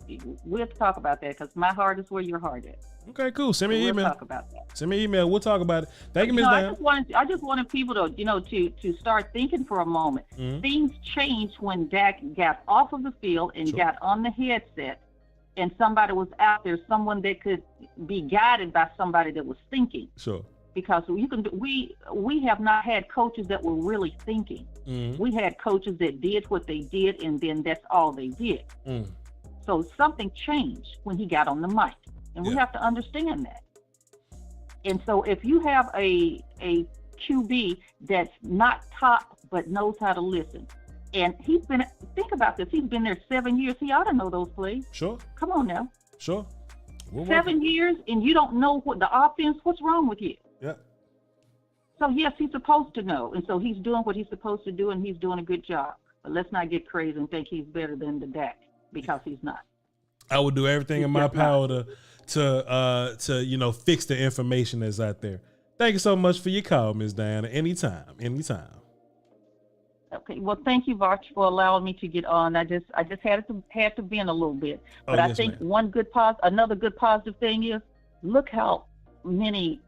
my heart is where your heart is. Okay, cool. Send me an email. We'll talk about that. Send me an email. We'll talk about it. Thank you, Ms. Dan. I just wanted people to, to start thinking for a moment. Things changed when Dak got off of the field and got on the headset, and somebody was out there, someone that could be guided by somebody that was thinking. Sure. Because we have not had coaches that were really thinking. We had coaches that did what they did, and then that's all they did. So something changed when he got on the mic, and we have to understand that. And so if you have a QB that's not top but knows how to listen, and think about this, he's been there 7 years, he ought to know those plays. Sure. Come on now. Sure. 7 years, and you don't know what the offense, what's wrong with you? Yeah. So yes, he's supposed to know, and so he's doing what he's supposed to do, and he's doing a good job. But let's not get crazy and think he's better than the Dak, because he's not. I would do everything in my power to fix the information that's out there. Thank you so much for your call, Ms. Diana. Anytime. Okay. Well, thank you, Voch, for allowing me to get on. I just had to vent a little bit. But I think another good positive thing is look how many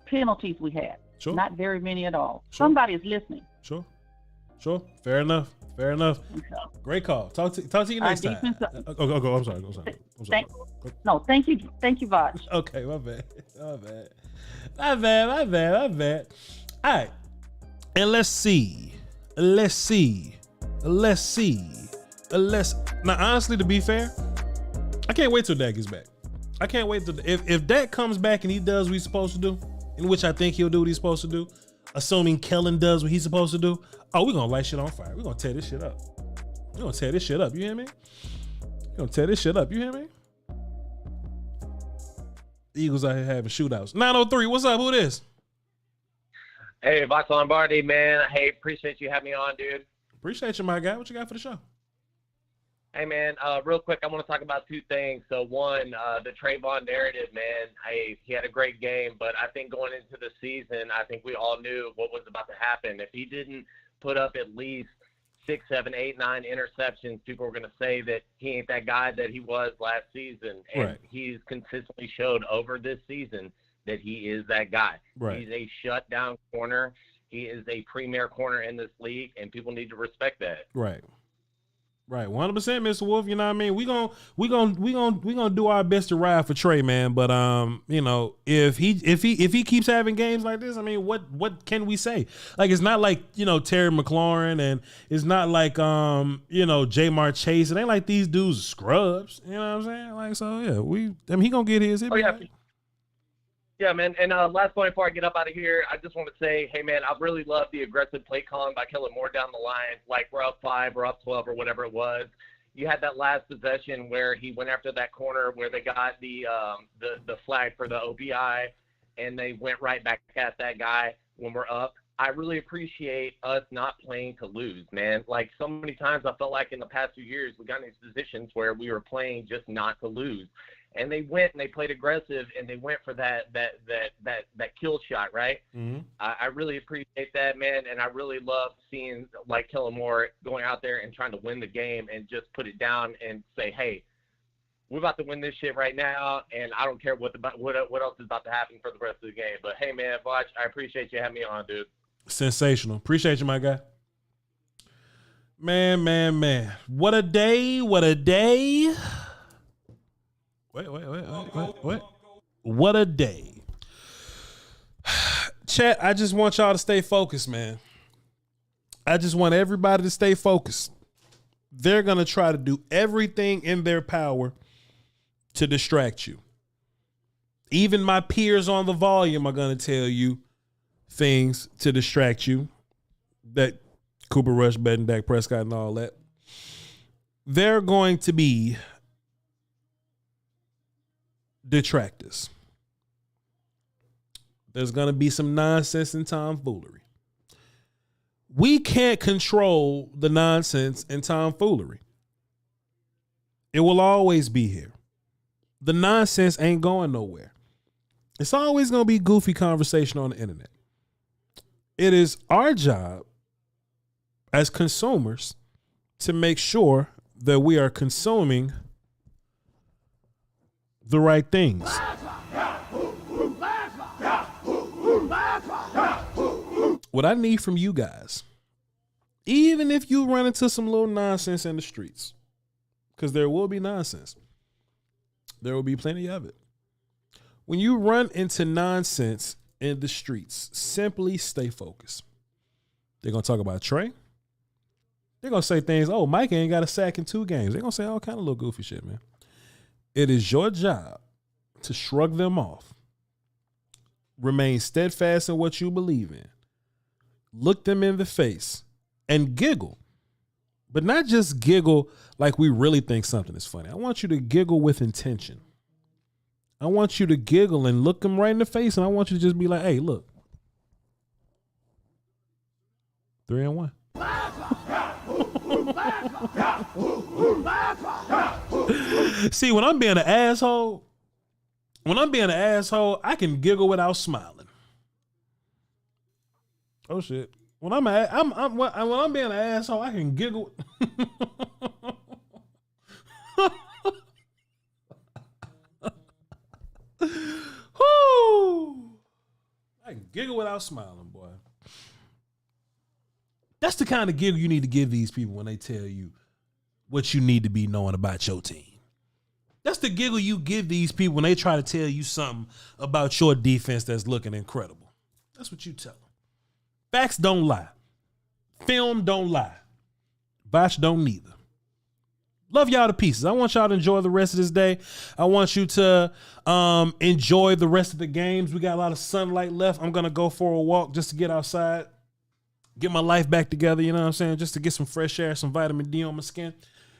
penalties we had. Sure. Not very many at all. Sure. Somebody is listening. Sure. Fair enough. Great call. Talk to you next time. Go. I'm sorry. Thank you, Voch. Okay, my bad. All right. And let's see. Now, honestly, to be fair, I can't wait till Dak gets back. I can't wait till if Dak comes back and he does what he's supposed to do, in which I think he'll do what he's supposed to do, assuming Kellen does what he's supposed to do. Oh, we're gonna light shit on fire. We're gonna tear this shit up. You hear me? The Eagles out here having shootouts. 903, what's up? Who this? Hey, Voch Lombardi, man. Hey, appreciate you having me on, dude. Appreciate you, my guy. What you got for the show? Hey, man, real quick, I want to talk about two things. So, one, the Trayvon narrative, man. Hey, he had a great game, but I think going into the season, I think we all knew what was about to happen. If he didn't put up at least 6, 7, 8, 9 interceptions, people were going to say that he ain't that guy that he was last season. And he's consistently showed over this season that he is that guy. Right. He's a shutdown corner. He is a premier corner in this league, and people need to respect that. Right. 100%, Mr. Wolf. You know what I mean? We gonna do our best to ride for Trey, man. But you know, if he keeps having games like this, I mean, what can we say? Like, it's not like, you know, Terry McLaurin, and it's not like you know, Jamar Chase. It ain't like these dudes are scrubs. You know what I'm saying? Like, so yeah, he gonna get his. Yeah, man. And last point before I get up out of here, I just want to say, hey, man, I really love the aggressive play calling by Kellen Moore down the line. Like, we're up 5, we're up 12, or whatever it was. You had that last possession where he went after that corner where they got the flag for the OPI, and they went right back at that guy when we're up. I really appreciate us not playing to lose, man. Like, so many times I felt like in the past few years we got in these positions where we were playing just not to lose. And they went and they played aggressive and they went for that kill shot, right? Mm-hmm. I really appreciate that, man, and I really love seeing like Kellen Moore going out there and trying to win the game and just put it down and say, hey, we're about to win this shit right now, and I don't care what else is about to happen for the rest of the game. But hey, man, Voch, I appreciate you having me on, dude. Sensational. Appreciate you, my guy. Man. What a day. What a day. Wait. What a day. Chat, I just want y'all to stay focused, man. I just want everybody to stay focused. They're going to try to do everything in their power to distract you. Even my peers on the volume are going to tell you things to distract you. That Cooper Rush, better than Dak Prescott and all that. They're going to be detractors. There's going to be some nonsense and tomfoolery. We can't control the nonsense and tomfoolery. It will always be here. The nonsense ain't going nowhere. It's always going to be goofy conversation on the internet. It is our job as consumers to make sure that we are consuming the right things. What I need from you guys, even if you run into some little nonsense in the streets, because there will be nonsense, there will be plenty of it. When you run into nonsense in the streets, simply stay focused. They're going to talk about Trey. They're going to say things, oh, Mike ain't got a sack in 2 games. They're going to say all kind of little goofy shit, man. It is your job to shrug them off. Remain steadfast in what you believe in. Look them in the face and giggle. But not just giggle like we really think something is funny. I want you to giggle with intention. I want you to giggle and look them right in the face, and I want you to just be like, hey, look. 3-1. See, when I'm being an asshole, I can giggle without smiling. Oh shit. When I'm being an asshole, I can giggle. Whoo! I can giggle without smiling, boy. That's the kind of giggle you need to give these people when they tell you what you need to be knowing about your team. That's the giggle you give these people when they try to tell you something about your defense that's looking incredible. That's what you tell them. Facts don't lie. Film don't lie. Voch don't neither. Love y'all to pieces. I want y'all to enjoy the rest of this day. I want you to enjoy the rest of the games. We got a lot of sunlight left. I'm going to go for a walk just to get outside, get my life back together, you know what I'm saying? Just to get some fresh air, some vitamin D on my skin.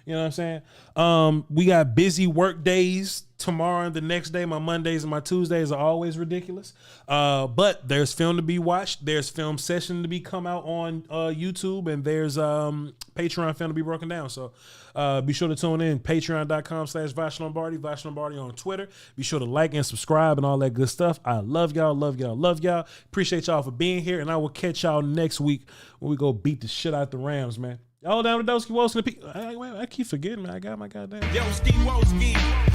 You know what I'm saying? We got busy work days tomorrow and the next day. My Mondays and my Tuesdays are always ridiculous. But there's film to be watched. There's film session to be come out on YouTube, and there's Patreon film to be broken down. So be sure to tune in. Patreon.com/Voch Lombardi. Voch Lombardi on Twitter. Be sure to like and subscribe and all that good stuff. I love y'all, love y'all, love y'all. Appreciate y'all for being here, and I will catch y'all next week when we go beat the shit out the Rams, man. Y'all down with Doski Wilson? I keep forgetting, man. I got my goddamn.